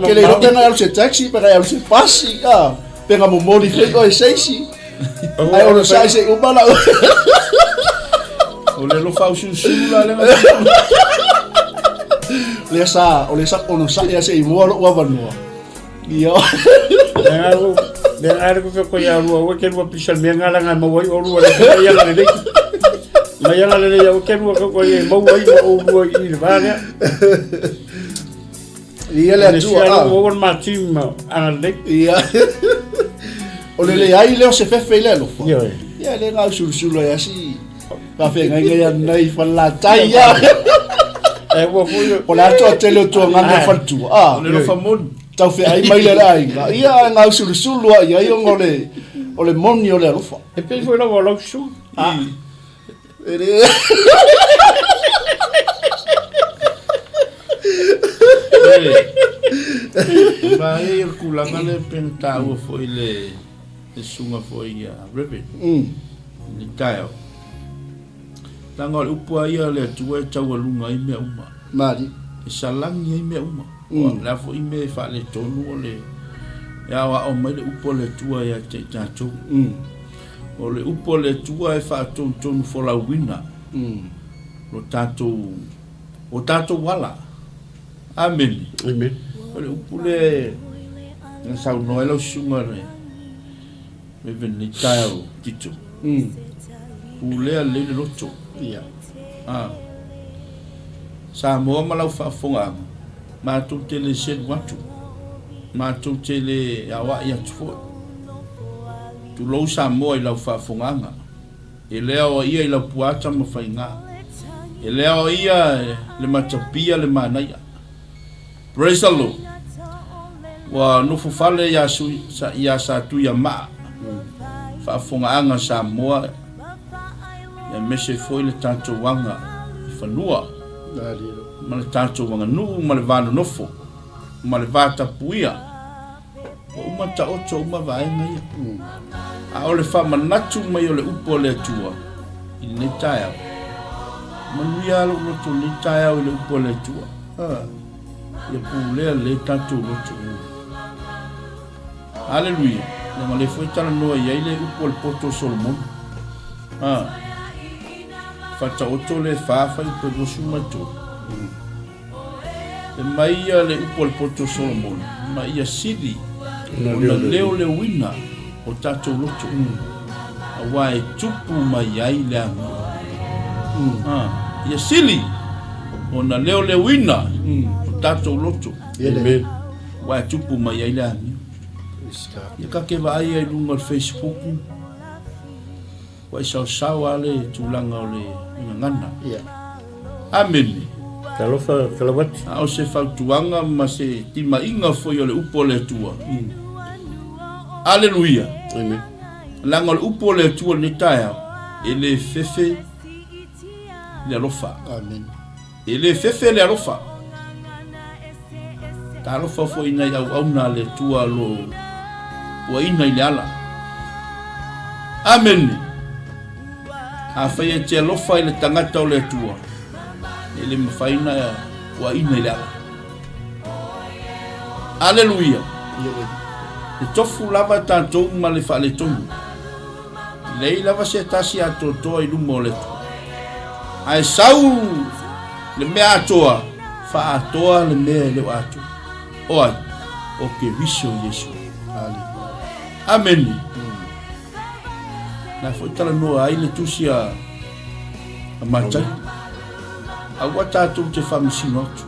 ke le ro nga se taxi para ya se pasi pega mo moli fe ko seisi ai o sai se o bala o le lo fa su la le le sa o no sa ya se mo lo wa vanua io de algo que ko ya lo que no pisal me ngala nga mo o lo le ya la le ma ya la le ya o que no ko ye mo o i vale ia le tu o ma tim ale ia o le ai le se fe le lo ia le nga su lo ya si pa fe nga ya nei fa la tai ya e wo fu o la to te lo to nga fa tu le lo fa mon tau fe ai mai le ai ia ngau sulu ai ai ole moni ole alofa E pe foi no volo su. Vai il kulanga le pentau foi le sunga foi ia rebe. Ni tayo. Tanga le upua ia le tua tau lunga I mea uma. mari Salangi I mea uma. La foi me fa le tonu le ya wa o mai le upo le tua ia te tatou. O le upo le tua e fa tonu for la wina. Lo tatou o tatou wala. Amen. Amen. Ole upule na sau no elo sunga re. Me veni tau titu. Ule le roto. ia Sa mo malau fa fonga. Ma tu tele set watu. Ma tu tele awa ia tfo. Tu lo sa mo ila fa fonga. Ele o ia ila puata mo fainga. Ele o ia le matapia le manaya. Praise the Lord. Wa no fale ya su ya sa tu ya ma. Fa fonga anga sa mo. Ya mese foi le tanto wanga. Fa lua. Ma le tanto wanga nu ma le vano nofo. Ma le vata puia. Wa uma ta ocho uma vai ngai. A ole fa manatu mai ole upo le tua. Ile taya. Manuia lo to le taya ole upo le tua. Ya pule le tanto lotu. Hallelujah. Na le foi tala no ia ile upo le poto Solomon. Fata oto le fafa I pe gosuma to. E mai ia le upo le poto Solomon. Mai ia sidi. Ona leo le wina o tato lotu. Awa e tupu mai ai le anga. Ia sili. Ona leo le wina o tato lotu. Amen. Wa e tupu mai ai le anga. Ia ka ke vai ai lunga Facebook. Wa sao ale tulanga ole ngana. ia Amen. Talofa talawati. A se fautuanga ma se tima inga foi ole upo le tua. Hallelujah. Amen. Langa le upo le tua ni taia. Ele fefe le alofa. amen Ele fefe le alofa. Ta alofa foi na au na le tua lo. Wa ina ile ala. Amen. A fai te alofa ile tangata o le tua. Ele mfaina wa ina ile ala. Hallelujah. E tofu lava tanto ma le fa le tonu. Lei lava se tasi a toto I lumo le tu. Ai sau le mea atoa. Fa atoa le mea le atu. Oi. O ke viso Yesu. Amen. Na foi tala no ai le tusi a matai. A wata tu te fa masino atu.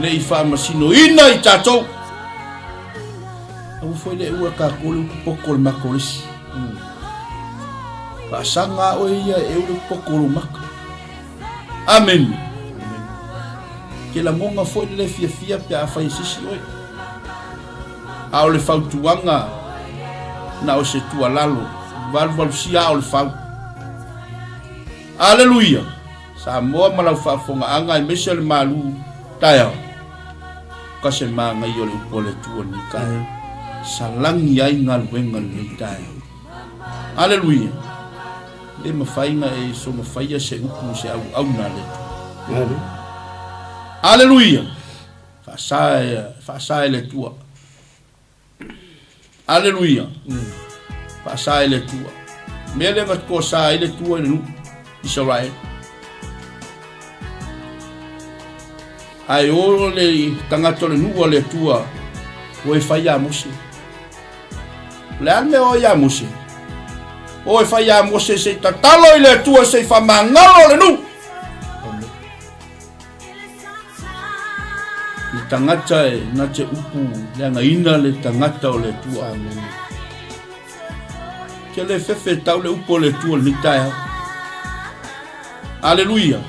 Nei fa masino ina I tatou. Au foi le ua ka kolu poko le makorisi. Pasanga o ia e ule poko le maka. Amen. Ke la monga foi le fia pe a fai sisi oi. A le fautuanga na o se tua lalo. Valval sia o le fau. Hallelujah. Sa moa malau whaafonga anga I mese le malu taia. Kase maa I ole upole tua ni kaya. Salangi ai ngā luenga ni taia. Hallelujah. Le mawhainga e so mawhaia se upu se au na le. Hallelujah. Whaasae le tua. Hallelujah. Whaasae le tua. Mea le ngat ko sae le tua ni Israel. Ai o le tangata le nua le tua o e whai a Mose. Le ane o ia Mose. O e whai a Mose se tatalo I le tua se whamangalo le nu. I tangata e na te upu le anga ina le tangata o le tua. Ke le fefe tau le upo le tua ni taia. Hallelujah.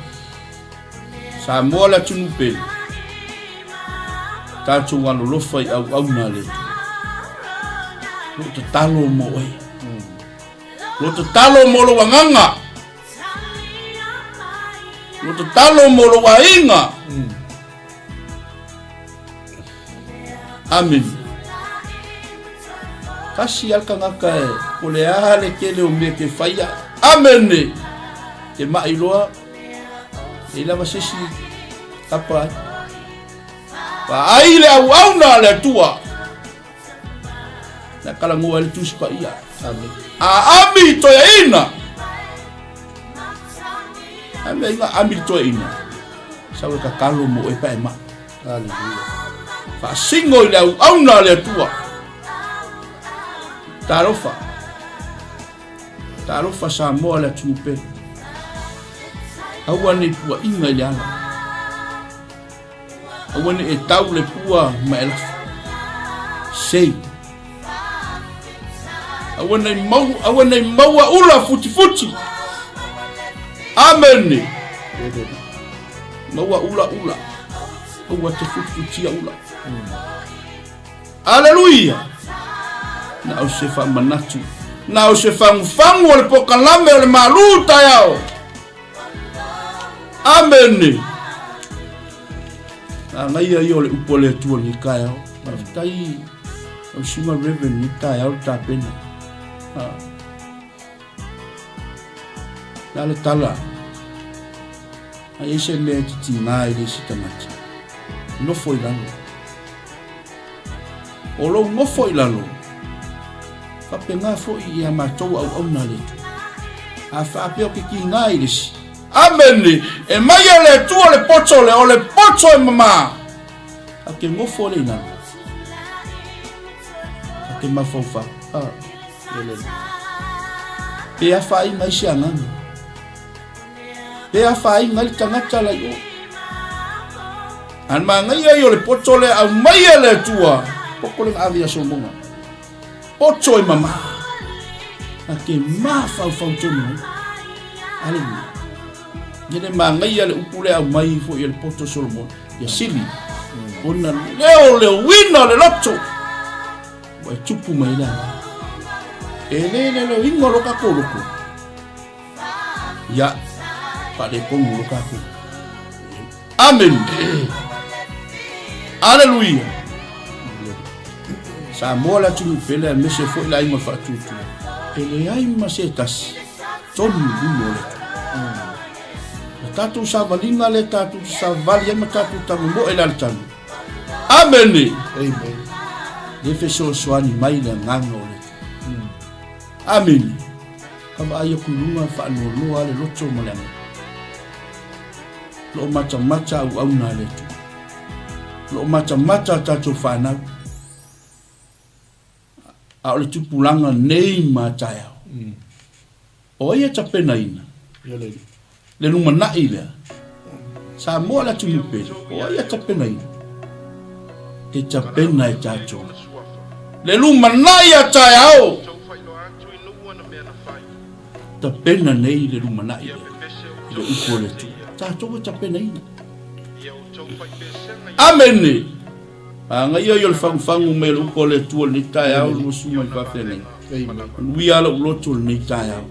Sa moa la tunu pele. tātou alolofa I au na le lo te talo mo e lo te talo mo lo wanganga lo te talo mo lo wainga amen kasi alkangaka e o le ale kele o me ke faia amen te mailoa e lava sesi tapa pa aile au na le tua na kala ngua le tusi pa ia amen a ami to ina amen nga ami to ina sawe ka kalo mo e pa e ma haleluya fa singo le au na le tua tarofa sa mo le tupe awane pua inga le ala awane e tau le pua ma ela sei awane maua ula futi amen maua ula awa te futi ula haleluya na o se fa manatu na o se fangu o le pokalame o le maluta yao amen ngai ai o le upole tu ni kai o tai o sima reven ni kai o ta pena la le tala ai se le ti mai le sitamati no foi lalo o lo mo foi lalo fa penga foi ia matou au na le tu a fa pio ke ki ngai le amen e mai le tu o le pocho e mama a ke mo fo le na a ke ma fofa ele e a fa mai se angan e a fa ngai tangata la yo an ma ngai yo le pocho le au mai le tua pokole avia so mo pocho e mama a ke ma fa tu no ale Jadi mangai ya le upule au mai fo ya le poto Solomon ya sili ona leo wina le loto wa tupu mai la ele le ingolo ka koloko ya pa de kongo ka ko amen haleluya sa mola tu pele me se fo la ima fa tutu ele ai ma se tas tonu dulo le tatu sa valinga le tatu sa valia ma tatu tangu mo e laltanu amen amen le feso swani mai le nganga ole amen kaba ayo kulunga fa no lo ale locho mo le lo macha au na le tu lo macha tatu fa na a ole tu pulanga nei macha ya o ia tapena ina le luma na ile sa mo la tu pe o ia tapena ina te tapena e tacho le luma na ia tayao tapena nei le luma na ile le ukole tu tacho tapena ina amen anga yo le fangu me le ukole tu le tayao mo suma pa fene wi ala lotu le tayao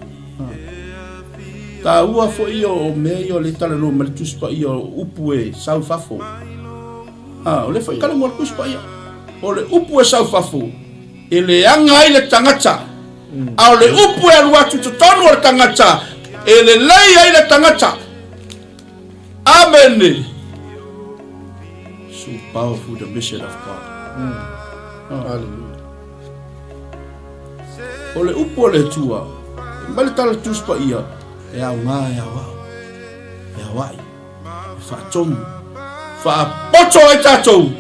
ta ua fo io me io le tala no mal tus pa io upue sau fafo o le foi kala mo tus pa io o le upue sau fafo ele anga ile tangata a le upue alwa tu tonu o tangata ele lei ile tangata amen so powerful the mission of God hallelujah o le upue le tua mal tala tus pa io ya nga ya wai fa tom fa poto e tato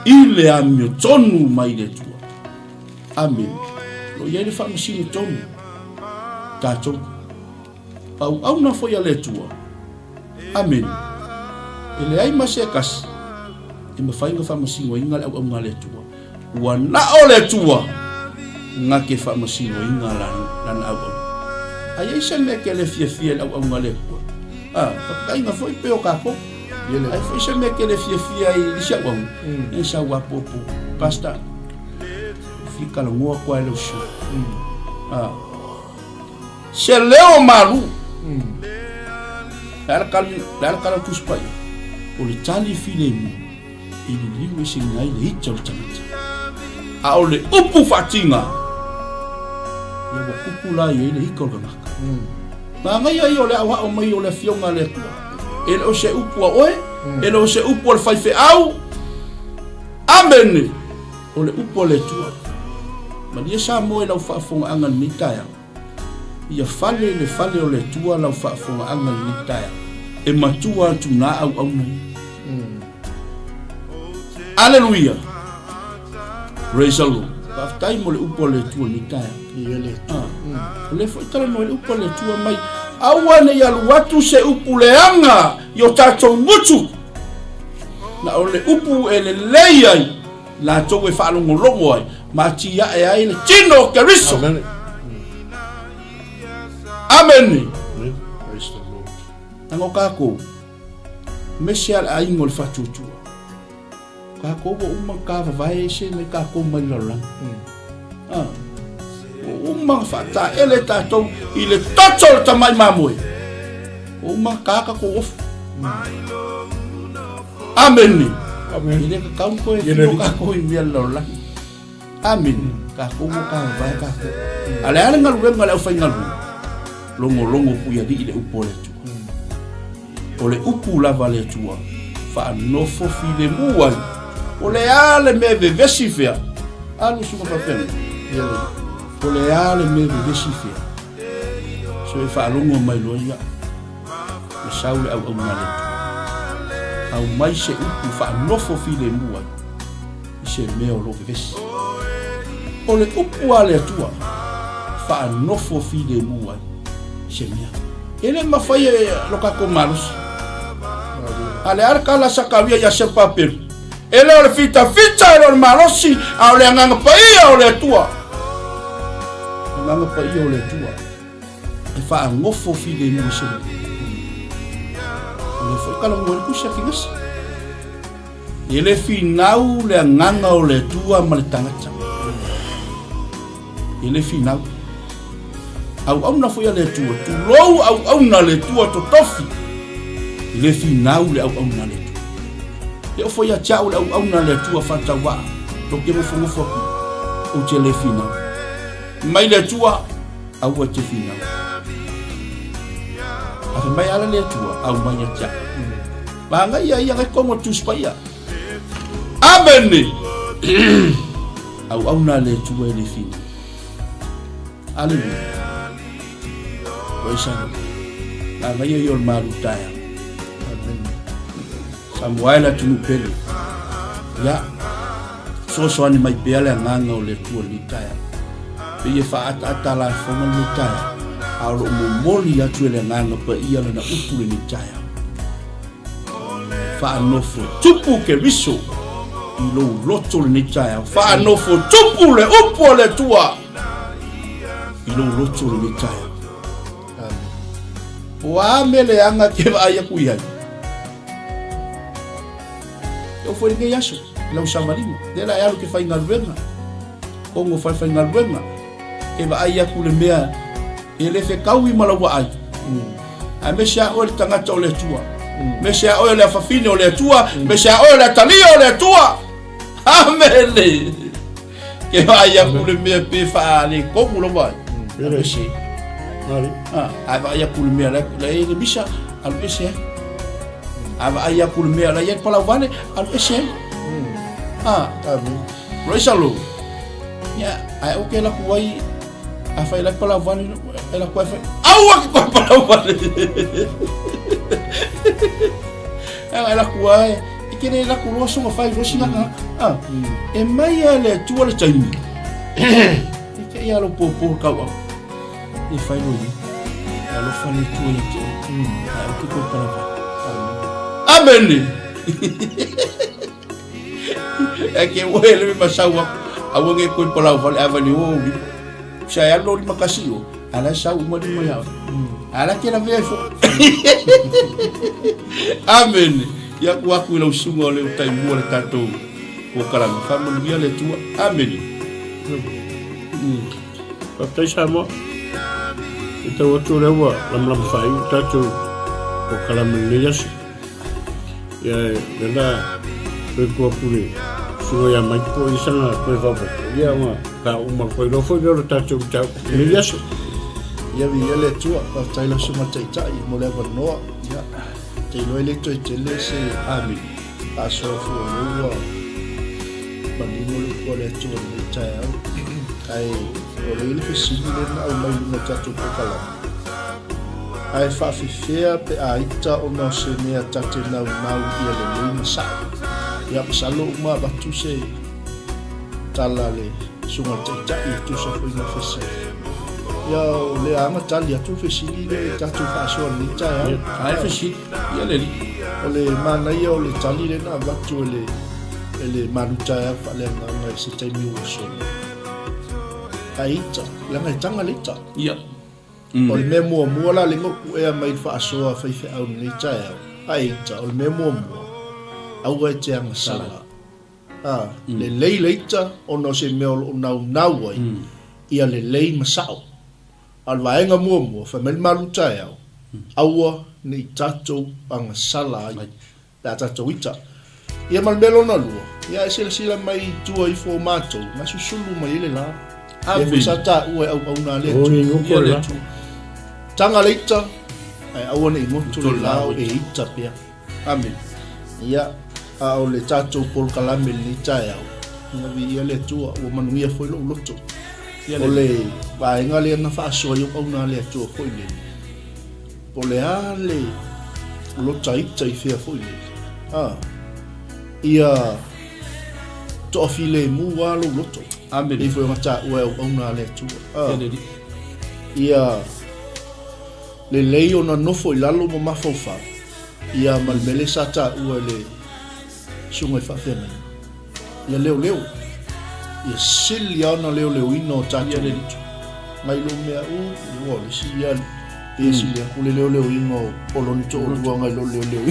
ile amio tonu mai le tua amen lo ye fa machine tonu tato au na foi le tua amen ele ai masekas te me fa inga fa machine o inga au nga le tua wa na o le tua nga ke fa machine o inga lan au ai se me ke le fie la au ngale ko kai nga foi pe o kapo ai foi se me que le fia e se wa e sa wa popo pasta fica lo mo kwa le shu se leo malu dar kal tu spai o le tali file mu i li we se ngai le itcha tanga a o le upu fatinga ya wa kupula ye le ikolga ma ngai ai o le awa o mai o le fionga le ku ele o se upu oe ele o se upu o le fai fe au amen o le upu le tua ma dia sa mo e lau whaafonga anga ni taia ia fale le fale o le tua lau whaafonga anga ni taia e matua tu na au au nei Alleluia praise the Lord Paftai mo le upu le tua ni taia le foi tala no le upu le tua mai awane ia luatu se upu leanga yo tatou mutu na o le upu e le leiai la tau e whaalongolongo ai ma tia e ai le tino keriso amen Praise the Lord. tango kako mesial ai ngol fatutua kako bo umma ka vai se me kako mai lola umma fata ele tatou ile tatou tamai mamoi umma kaka ko of amen ile ka ko e ka ko i lola amen ka ko mo ka vai ka ale ale ngal ngal au fai ngal longo puia di ile upole tu ole upu la vale tua fa no fo file muai ole ale me vesi fea alu suka pa pen ole ale me vesi fea so e fa longo mai loia o saule au male au mai se upu fa no fo file muai se me o lo vesi ole upu ale tua fa no fo file muai semia ele mafai lo ka ko malus ale arka la sakavia ya se papel ele o fita ele malosi au le nganga pai o le tua nganga pai o le tua e fa ngofo fide mo se le foi kala mo ku se kingas ele finau le nganga o le tua mal tangata ele finau au na foi le tua tu lou au na le tua to tofi le finau le au na le tua eu foi a chau le au na le tua fatawa to ke mo fongo foku o te le finau mai le tua au te finau a mai ala le tua au mai cha ba nga ia ko mo tu spaya amen au na le tua le finau Alleluia Waisano la ngayo yor marutaya Samuela tunu pele ya so ani mai pele nganga o le tua litaya pe fa ata la fomo litaya alo mo moli ya tuele nganga pa ia na upu le litaya fa nofo tupu ke riso ilo loto le litaya fa nofo tupu le upu le tua ilo loto le litaya wa mele anga ke aya kuia eu foi ninguém acho lá o chamarinho dela é o que faz ngalwenga como faz ngalwenga que vai aya kule mea ele fe kaui malawa ai a mesha o tanga tole tua mesha o le fafine o le tua mesha o le tali o le tua amen que vai aya kule mea pe fa le como lo vai mesha ava ia kulmea la ele bisha al ese ava ia kulmea la ia pala vale al ese amen praise the Lord ya ai o que la kuai a fa la pala vale ela kuai fa au que pala vale ela kuai e que ela kulo so fa ro singa e mai ele tu le taimi e que ia lo popo kawa e fai lui alo fale tu e o que foi para amen é que o ele me passou a alguém foi para o vale avalio saya lo di makasio ala sa uma di maya ala que ela veio amen ia ku aku ila usunga le utai mua le tatou o kalanga whamanuia le tua ameni Papai sama ita watu lewa lam fai tatu o kalamanuia si ya gana ko puri suo ya mai ko isanga ko vapo ya ma ka uma ko lo foi lo tatu tau ni yaso ia vi le tua pa taila suma tai mo le no ia te lo ele to tele se ameni aso fu no bandino le ko le tua ni tai ai o le pe sini le na o mai no tatu ko kala ai fa fia pe a ita o no se ne tate na ia le ni sa ia pasalo uma batu se tala le sunga tai tu sa foi na fese ia le anga tali atu fesili le tatu faso ni tai ai fesi ia le o le mana ia o le tali le na batu le manuta ia fa le na se tai mi uso aita la ngai tanga lita ia o le memo mo la le ngoku e mai faso fa fe au ni tai aita o le memo mo au e te anga sala le lei leita o no se meo o nau ai ia le lei masao al vaenga mua fa mel maluta ia aua ni tato anga sala ai la tato ita ia mal melo na lua ia sila mai tua i formato ma susulu mai le la e sata ue au na le tanga leita ai aua ni motu le lao e ita pia amen ia o le tato pol kalame ni tai au na vi ia le tua o manuia foi lo loto o le vaenga le na fa so yo au na le tua foi le o le ale lo tai fia foi le ia to file mu wa lo loto amen e foi mata o au na le tua ia le lei ona no foi lalo mo mafofa ia malmele sata o le sunga fa fena ia leo ia silia na leo ino tatu mai lo mea o le silia ia silia kule leo ino poloni to o ngai lo leo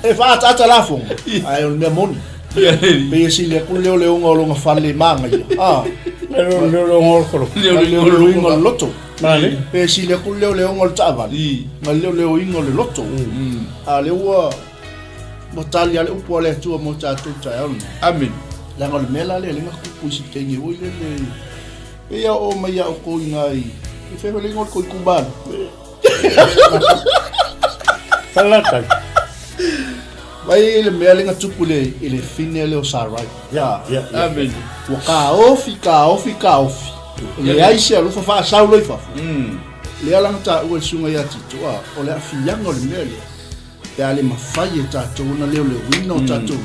e fa tata la fong ai o me moni ia silia kule leo ngolo nga fale manga leo ngolo leo ino loto Mane pe silia kule leo ngol tava ngai leo ino le loto a le wa motali ale upo le tua mo tatu tai amen la ngol mela le nga ku si tengi o le e ya o mai ya o ko ngai e fe le ngol ko kuban salata vai le mela nga tupule ele fine le o sarai ya amen o ka ofi le ai se lo fa sa lo fa le ala ta o sunga ya tito o le afianga le mele e ale mafai e tatou na leo wino tatou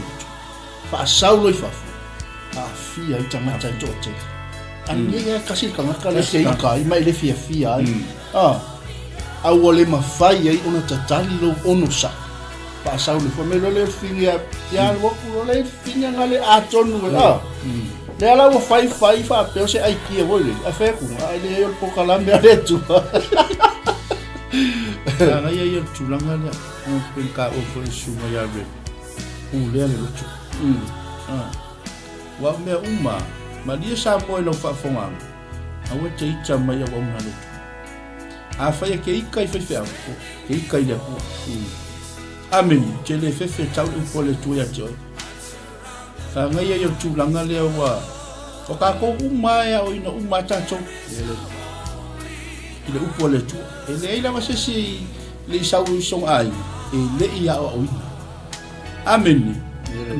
fa saulo i fafu a fia i tamata i tote ani e kasi kangaka le se ika i mai le fia au ole mafai e ona tatali lo ono sa fa saulo fa me le finga ya lo ku le finga ngale a tonu le ala wo fai fa pe se ai ki e vole a fe ku ai le yo pokalambe ale tu nga ia tulanga le o penka o foi suma ya be le lutu wa me uma ma dia sa mo no fa fonga a wo te ita mai ya wa male a fa ya ke ikai fe ke ikai le ko amen je le fe tau po le tu ya joy nga ia tulanga le wa o ka ko uma ya o ina uma ta cho ile upo le tu ele ila ma se si le sau song ai e le ia o amen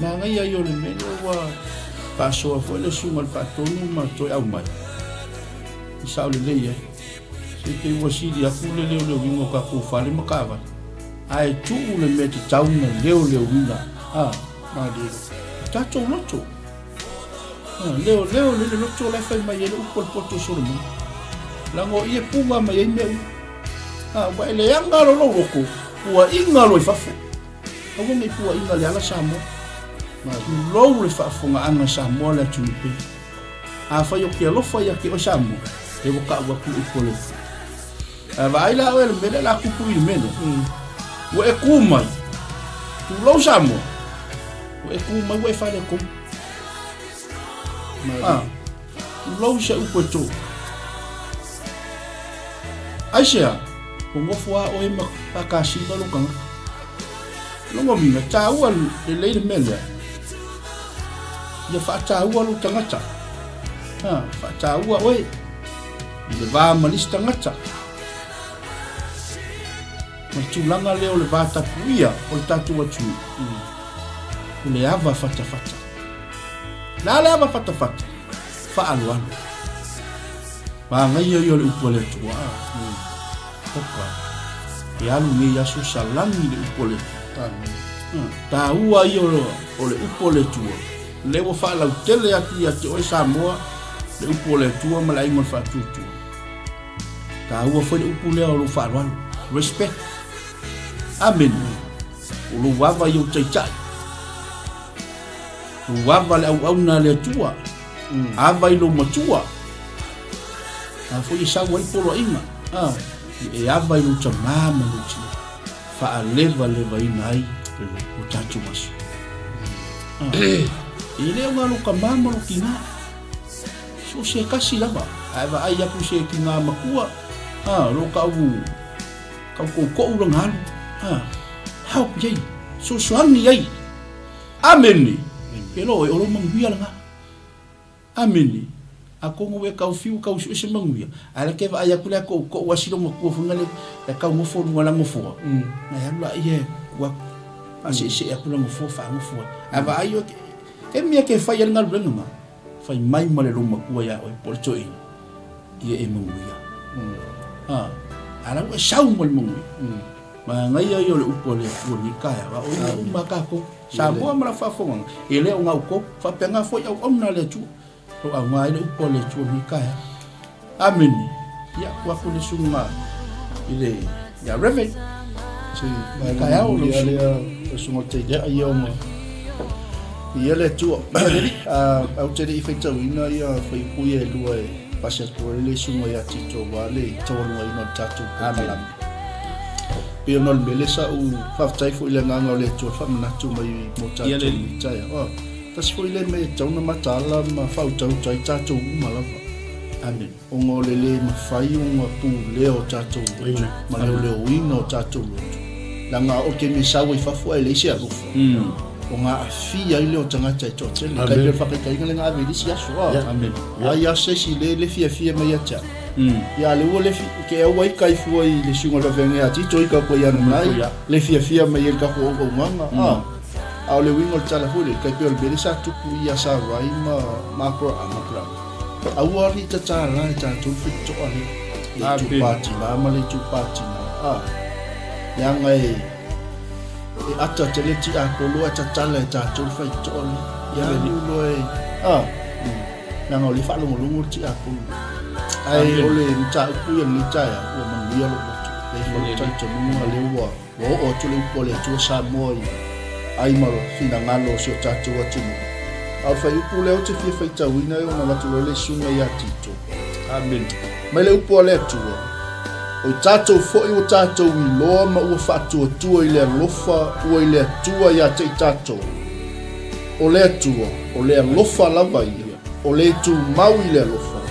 ma nga ia yo le meno wa paso fo le sumal fa tonu ma to au mai sau le ia se te wo si dia ku le wingo ka ku fa le makava ai tu le meti tau na le winga ma di ta to loto le loto la fa mai le upo poto solo lango ia punga mai me wa ele anga lo loko wa inga lo fafu o me pu inga le ala samo ma lo fafu nga anga samo la tupe a fa yo ke lo fa ya ke o samo e wo ka wa ku ipole vai la o le mele la kupu i mele o e kumai tu lo samo o e kumai o e fale kum tu lo se upo to aisha o ngofua o e makakashi ba lo kanga lo ngomi na taua le le mele ia fa taua lo tangata fa taua oi le va malis tangata ma tulanga leo le va tapuia o le tatu atu le ava fata la le ava fata fa aluan ma ngai yo le upole tua opa ya lu ni ya su salangi le upole ta ua yo o le upole tua le wo fa la tele atu ya te o Samoa le upole tua ma la ingo fa tutu ta ua foi le upole o lo fa aluan respect amen o lo wava yo chai o wava le au na le tua ava ilo matua foi sa wai polo inga e ava ilo chamama lo chi fa leva ina ai o tatu masu ile o ngalo kamama lo kina so se kasi lava ava ai aku se kinga makua lo ka ko urang halu how yai so suangi yai amen pelo o lo manguia nga amen ako ngwe ka fiu ka usu se manguia ala ke va ya kula ko wasilo mo ko fungale ka mo fo ngala mo fo na ya la ye wa asi se ya kula mo fo fa mo fo ava ayo ke mi ke fa ya ngal brenga fa mai male lo mo ko ya o porto ye e manguia ala wa sau mo manguia ma ngai yo le upole ko ni kaya wa o makako sa bo mala fa fo ngang ele o ngau ko fa penga fo ya o na le tu o a ngai le upole tu ni kaya amen ya wa ko le sunga ile ya reve si kaya o le sunga te ya yo mo ia le tu au te i fe tau ina ia fe ku ye lue pasa ko le sunga ya tito wa le tolu ai no tatu amalam pe no le sa u fa tai fu ile nganga le tu fa na tu mai mo ta tu tai tas fu ile me tau na matala ma fa u tau tai ta tu ma la amen o ngo le ma fai un pu le o ta tu ma le o ino ta tu la nga o ke mi sa we fa fu ile sia lu o nga fia ile o tanga tai to tele ka pe fa ka ile nga ve sia so amen ya se si le fia ma ya cha ya le wo le ke e wai kai fu i le sunga lo venga ti toi ka ko ya nai le fia ma ye ka ko nganga a le wingo tala fu le ka pe o be sa tu ku ya sa rai ma pro amakra a wo ri ta ta la ta tu fi to ani le tu party ma le tu party ya ngai e ata tele ti a ko lo ta ta le ta tu fi to ani ya le lo na ngo li fa lo ngo ti a ko ai ole nta ku ya ni ta ya o man ya lo le fo ta to mo le wa o tu le ko le tu sa mo ai maro fina ngalo so ta tu wa tinu al fa yu le o te fi fa ta wina yo na tu le sunga ya tito amen mai le upo le tu o tato fo o tato wi lo ma o fa tu ile lofa o ile tu ya te tato o le lofa la vai o le tu mau ile lofa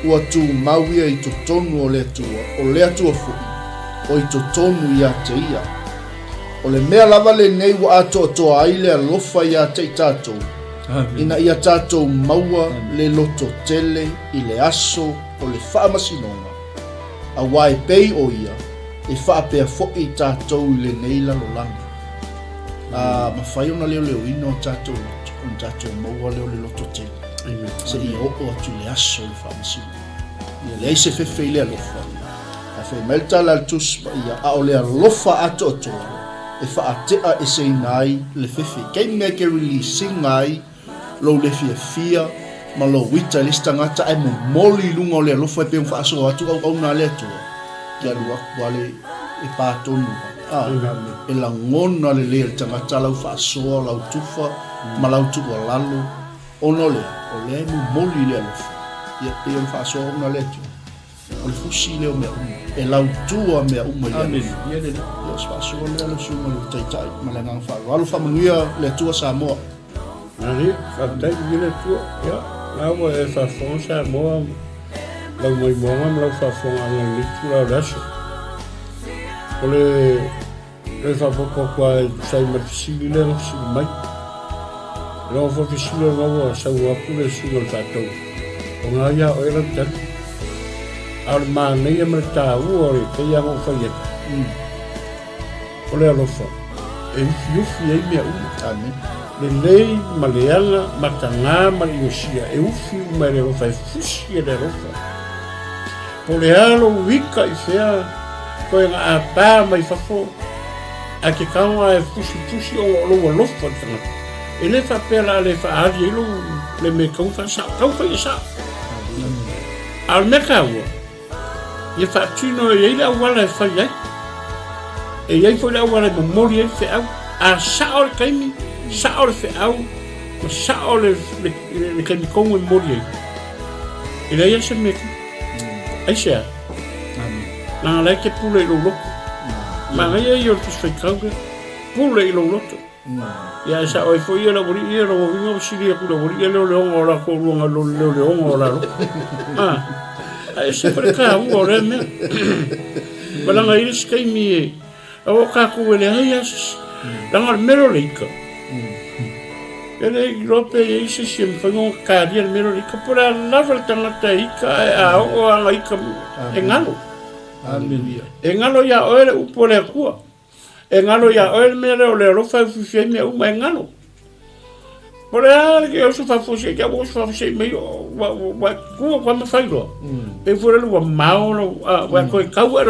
o tu mau ia i to tonu o le tu fo o i to tonu ya te ia o le mea lava le nei wa ato to aile lofa ya te tato ina ia tato maua le loto tele i le aso o le faa masinonga a wai pei o ia e faa pea fo i tato le nei la lo langa ma fai ona leo ino tato maua leo le loto tele se i o atu le aso le faa masinonga ia le se fefe i le lofa a fe melta la tus ia a o le lofa ato to e fa atea e sei nai le fefe kei me ke release ngai lo le fia ma lo wita lista ngata e mo moli lunga le lo fa pe fa so atu au na le tu ya lu wale e pa tonu e la ngona le tangata la fa so la tufa ma la tu lalo ono le o le mo moli le lo ya pe fa so na le tu o le fusi le o mea e lau tua mea ia Amen. ia le ia spaso le ala sunga le taitai malanga fa alu fa mangia le tua Samoa ali fatai gile tu ya na mo e fa fonsa mo la mo mo fa fonga le lectura dash le fa poco qua sai marcile no si mai no fa fisile no sa wa pure su no fatto ona ya o era tan al ma ne ya merta uore che ya mo fa ya ole lo fa e fiufi e mea amen le lei maleala matanga maliosia e ufi uma le rofa e fusi e le rofa po le alo wika i fea koe nga a pā mai fafo a ke kaunga e fusi o lo lofa tanga e le fa pela le fa ari ilo le me kaufa i sa al me kaua e fa tino e ila wala e fa iai e iai fo le wala e mori e fe au a sa o le kaimi sa o le fe au ma sa o le kaimi kongo e mori e le ia se me ai sea na la ke pule lo loko ma ia yo te fai kauke pule lo loko ya sa o fo ia la bori ia lo vingo sili e pule bori ia le o la ko luanga lo le o la ai se pre ka o re me bala ngai skai mi o ka ko le ai as dangar mero leika ele rope e se sim fango ka dia mero leika por a lava tanga taika a o a leika engalo aleluia engalo ya ole upole ku engalo ya ole mero le rofa fufi me uma engalo por a que eu sou fafosi que eu sou fafosi meio wa ku quando fai lo e for lo mau wa ko ka wa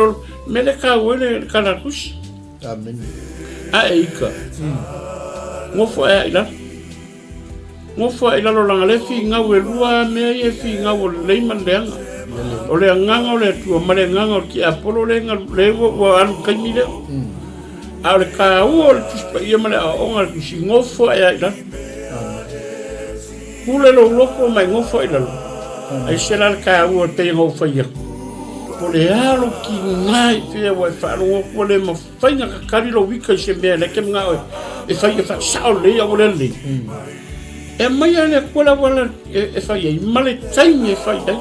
me le ka wa le kana kus amen a eika ngo fo ila lo langa le fi nga we lua me e fi nga wo le mandanga o le nganga o le tu ma le nganga ki apolo le nga le wo an kamile a le ka o le tu ia ma le o nga ki ngo fo ila pule lo loko mai ngo fo ila ai sela ka o te ngo fo ia po le alo ki ngai te wa fa lo po le ma fa nga ka lo wika se me le ke nga e fa ia fa sa le ya o le e mai ane kola wala e fa ia male taimi e fa ia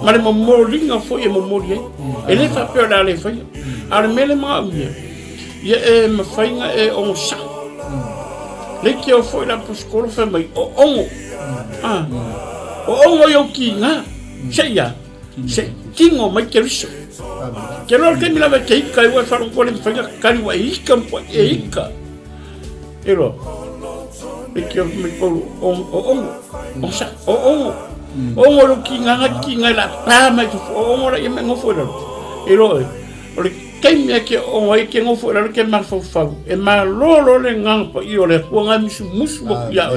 male mo molinga fo e mo molie e le fa pe la le fa ia ar mele ma ia e ma fa nga e on sa le ke o fo la po skola fa mai o ongo yo ki nga se ia se kingo mai ke riso ke lo ke mi la ke ika wa fa ko le fa nga kali wa ika e ika ero e ke me ko ongo lo ki nga la pa mai ongo la me ngo fo ero o le ke mi ke ongo e ke ngo fo la ke ma fo fa e ma lo le nga pa i o le ko nga musu ya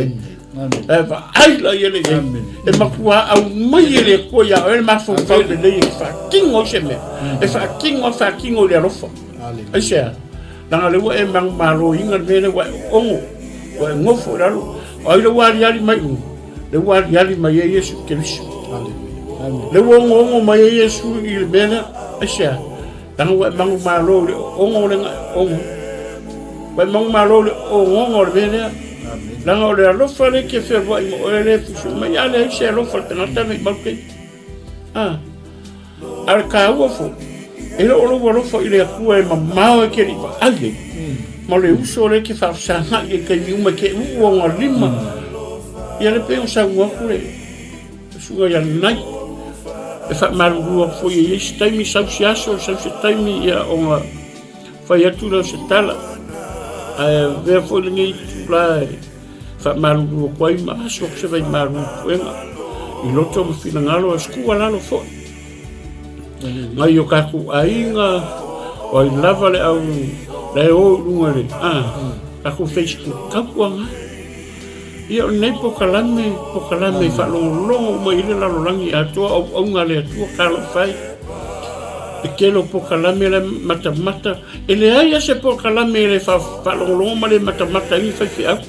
eva ai la yele e makua au mai le ko ya e ma fo fa le le fa kingo sheme e fa kingo le rofa ai sia na le e mang malo inga le wa ongo wa ngofo la ai le wa yali mai le wa yali mai Yesu Kristo le ongo mai Yesu il bene ai sia na wa mang malo le ongo le ongo wa mang malo le ongo le bene langa o le alofa le ke whewha i mo le fusu mai ale se alofa le tangata me malkei ale ka uafo e lo olo alofa i le akua e mamao e ke li pa ale ma le uso le ke whawsanga i ke miuma ke uonga lima i ale pe o sa uafu le sunga i nai e wha marurua fo i esi taimi sau si aso sau si taimi i a onga whai atu la se tala vea fo le ngei tula fa maru ko ai ma so se vai maru koenga i loto mo fina ngalo a skua lalo fo mai yo ka ku ainga o i lava le au le o lungare ka ku Facebook ka kuanga ia nei po kalame fa lo mai le la langi a to au ngale to ka lo fai e kelo po kalame le mata ele ai se po kalame le fa lo ma le mata i fa fi a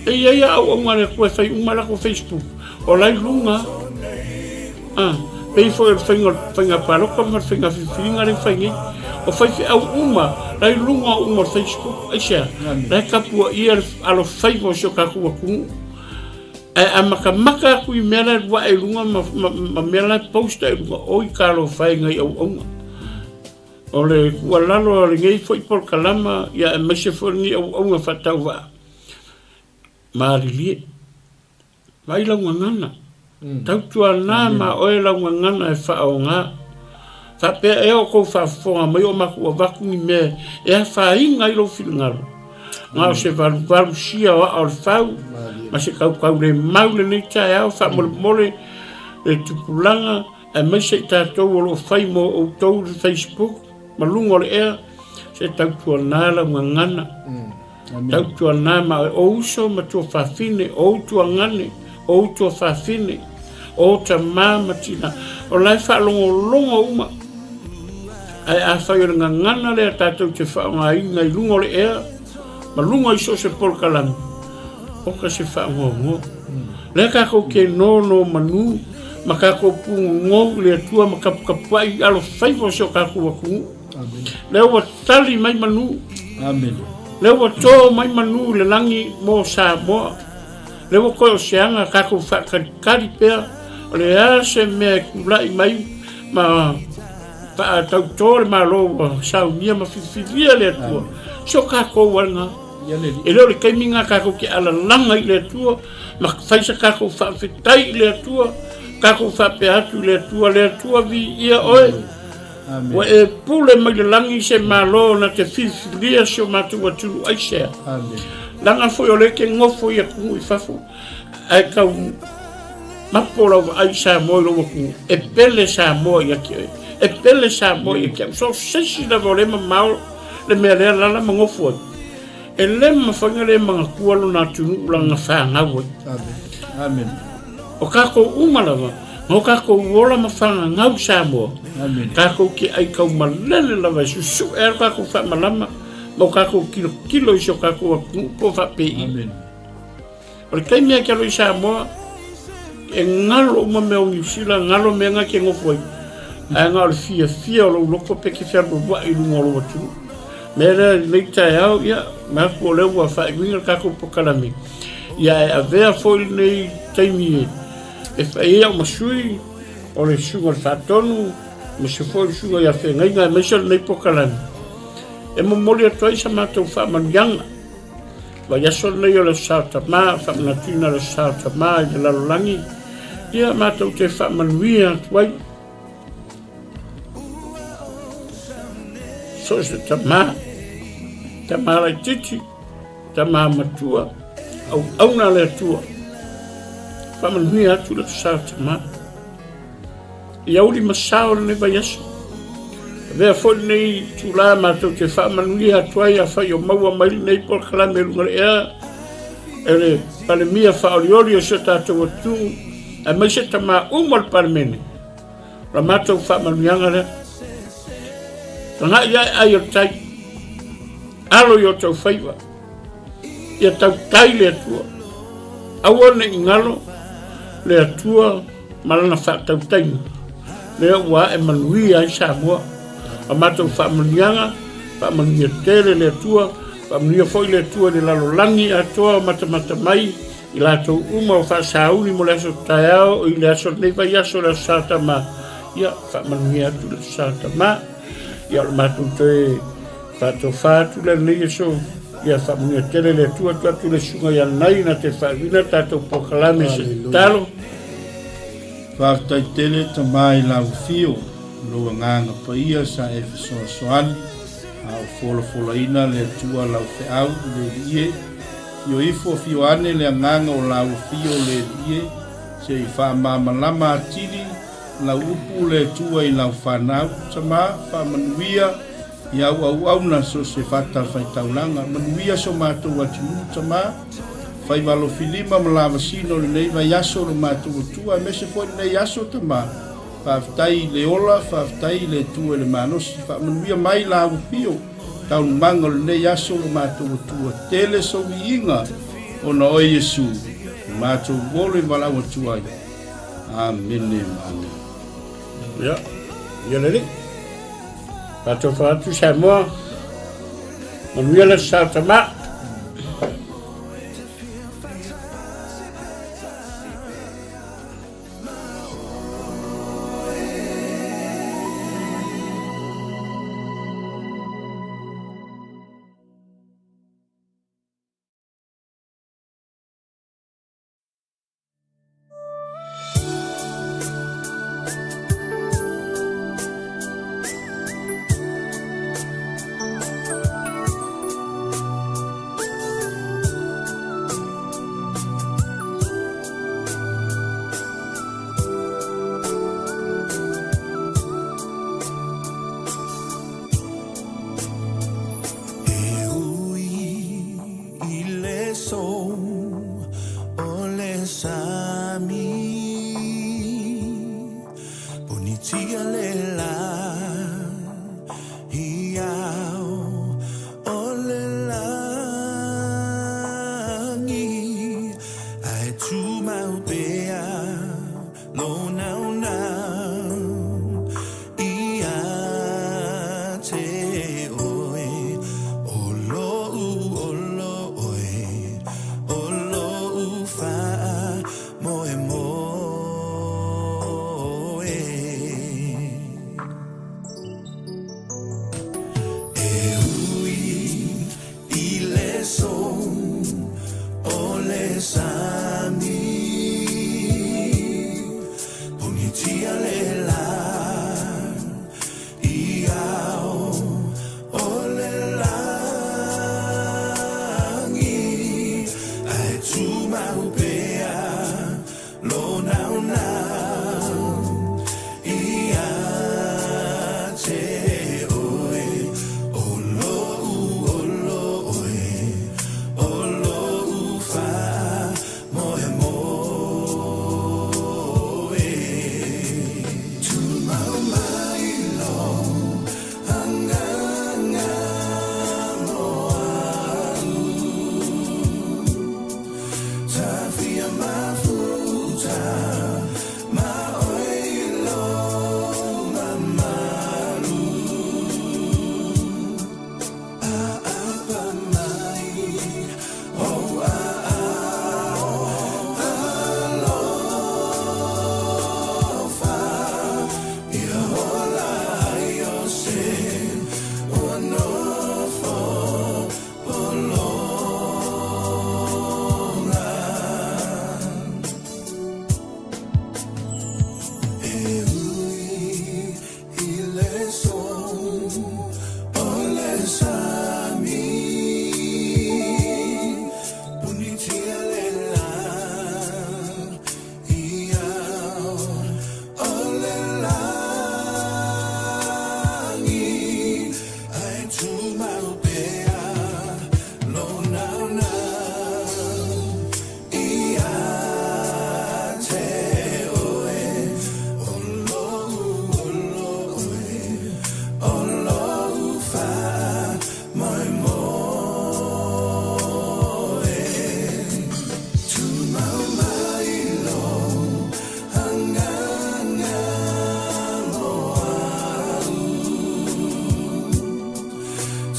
e ia au ngale ko fai umala ko Facebook o lai lunga pei foi whainga paroka ma whainga whiwhiringa re whaingi o whaiwhi au uma rai lunga uma Facebook aisea rai kapua ia alo whaivo sio kakua kungu a maka kui mera wa e lunga ma mera posta e lunga oi karo whainga i au unga o le kua lalo le ngei foi por kalama ia e maise foi ni au unga whatau wa maari lie vai launga ngana tautua nā ma oe launga ngana e whao ngā whapea e o kou whafonga mai o maku o waku ni me e a whainga i lo whilingaro ngā o se varu sia o a o le whau ma se kau le maule nei tae au whamole le tupulanga e maise i tātou o lo whai mo o tau le Facebook ma lungo le ea se tautua nā launga ngana tautua nā ma o uso ma tua whawhine o tua ngane o tua whawhine o ta mama tina o lai whaalongo uma ai a whai o ngana le a tātou te whaonga inga i lungo le ea ma lungo i so se polkalami o ka se whaongo le kako ke no manu ma kako pungo le tua ma kapukapuai alo whaivo se o kako waku le o tali mai manu amen le o tō mai manu le langi mo sa moa le o koe o seanga kako whakari pēr o le ase mea kulai mai ma tau tōre ma lo sau nia ma whiwhiria le atua so kako wanga e leo le kaiminga kako ke ala langa i le atua ma whaisa kako whawhetai le atua kako whape atu le atua vi ia oe wa e pule mai le langi se ma lo na te whiwhiria so matua tulu aisea langa foi o le ke ngofo ia kungu i whafo ai kau mapora wa ai sa moi lo ku e pele sa moi ia ki e pele sa moi ia ki so sesi da volema mau le mere la mangofo e le mafanga le manga kualo na tunu langa fa ngawo amen o kako umalava o kako wola mafanga ngau sa mo amen kako ki ai kau malele lava su er kako fa malama mo kako kilo iso kako po fa pe amen o le kai mea ke alo isa mo e ngalo uma me o ngisila ngalo me nga ke ngofoi a ngalo fia o lo loko pe ke fia bo i lungo lo watu mera leita au ya ma ko le wa fa winga kako po kalami ya a vea foi nei taimi e fa ia o masui o le sugar fatonu mo se foi sugar ya fe nga me se nei po kalami e mo moli atoi sa matou fa manianga wa ya sol nei o le sauta ma fa na tina le sauta ma i la langi ia matou te fa manuia tuai so se tama la titi tama matua au na le tua fa manuia tu le sauta ma ia uli masao le va yaso vea foi nei tula matou te fa manuia tuai a fa yo maua mai nei por kalame lunga ea ele pale mia fa oliori o se tatou atu a mai se tama umal parmene la matou fa manuianga le nga ia ai o tai alo yo tau faiva ia tau tai le atua awane ingalo le atua malana fa tau tai le ua e manuia i Samoa a matou fa manuianga fa manuia tele le atua fa manuia foi le atua le lalo langi atoa mata mai i latou uma o whaasauni mo le aso taeao i le aso nei vai aso le satama ia whaamanuia atu le satama ia le matou te whaatou whaatu le nei aso ia whaamanuia tele le atua atu le sunga ia nai na te whaawina tātou pokalame se talo whaatai tele tamai lau fio loa nganga pa ia sa e soani au fola ina le atua lau feau le ie yo ifo fio ane le nganga o lau fio le ie se i wha malama atiri lau upu le tua i lau whanau tama wha manuia i au na so se whata whai taulanga manuia so mātou atinu tama whai walo filima malawa sino le nei vai aso le mātou tua me se fo nei aso tama whaftai le ola whaftai le tua le manosi wha manuia mai lau fio tau manga le nei aso le mātou tua tele so inga o na o Yesu mātou wole wala wa tuai amen amen Ya, ya lari. Pato fatu Samoa. Manuela Satama.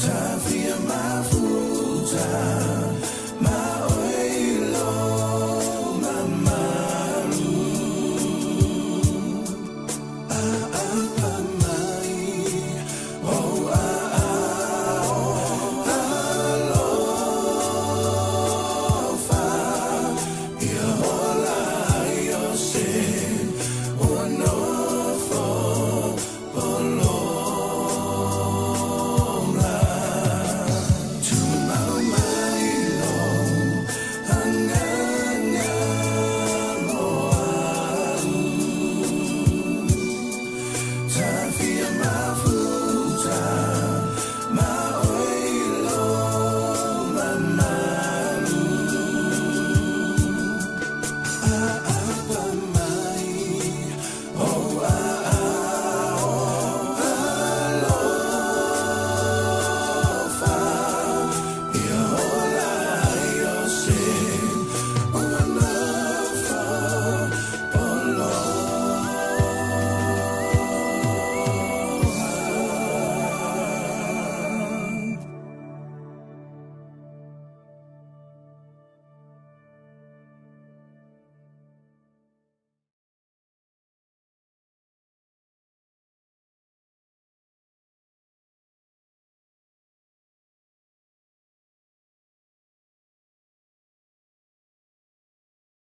Time for my full time.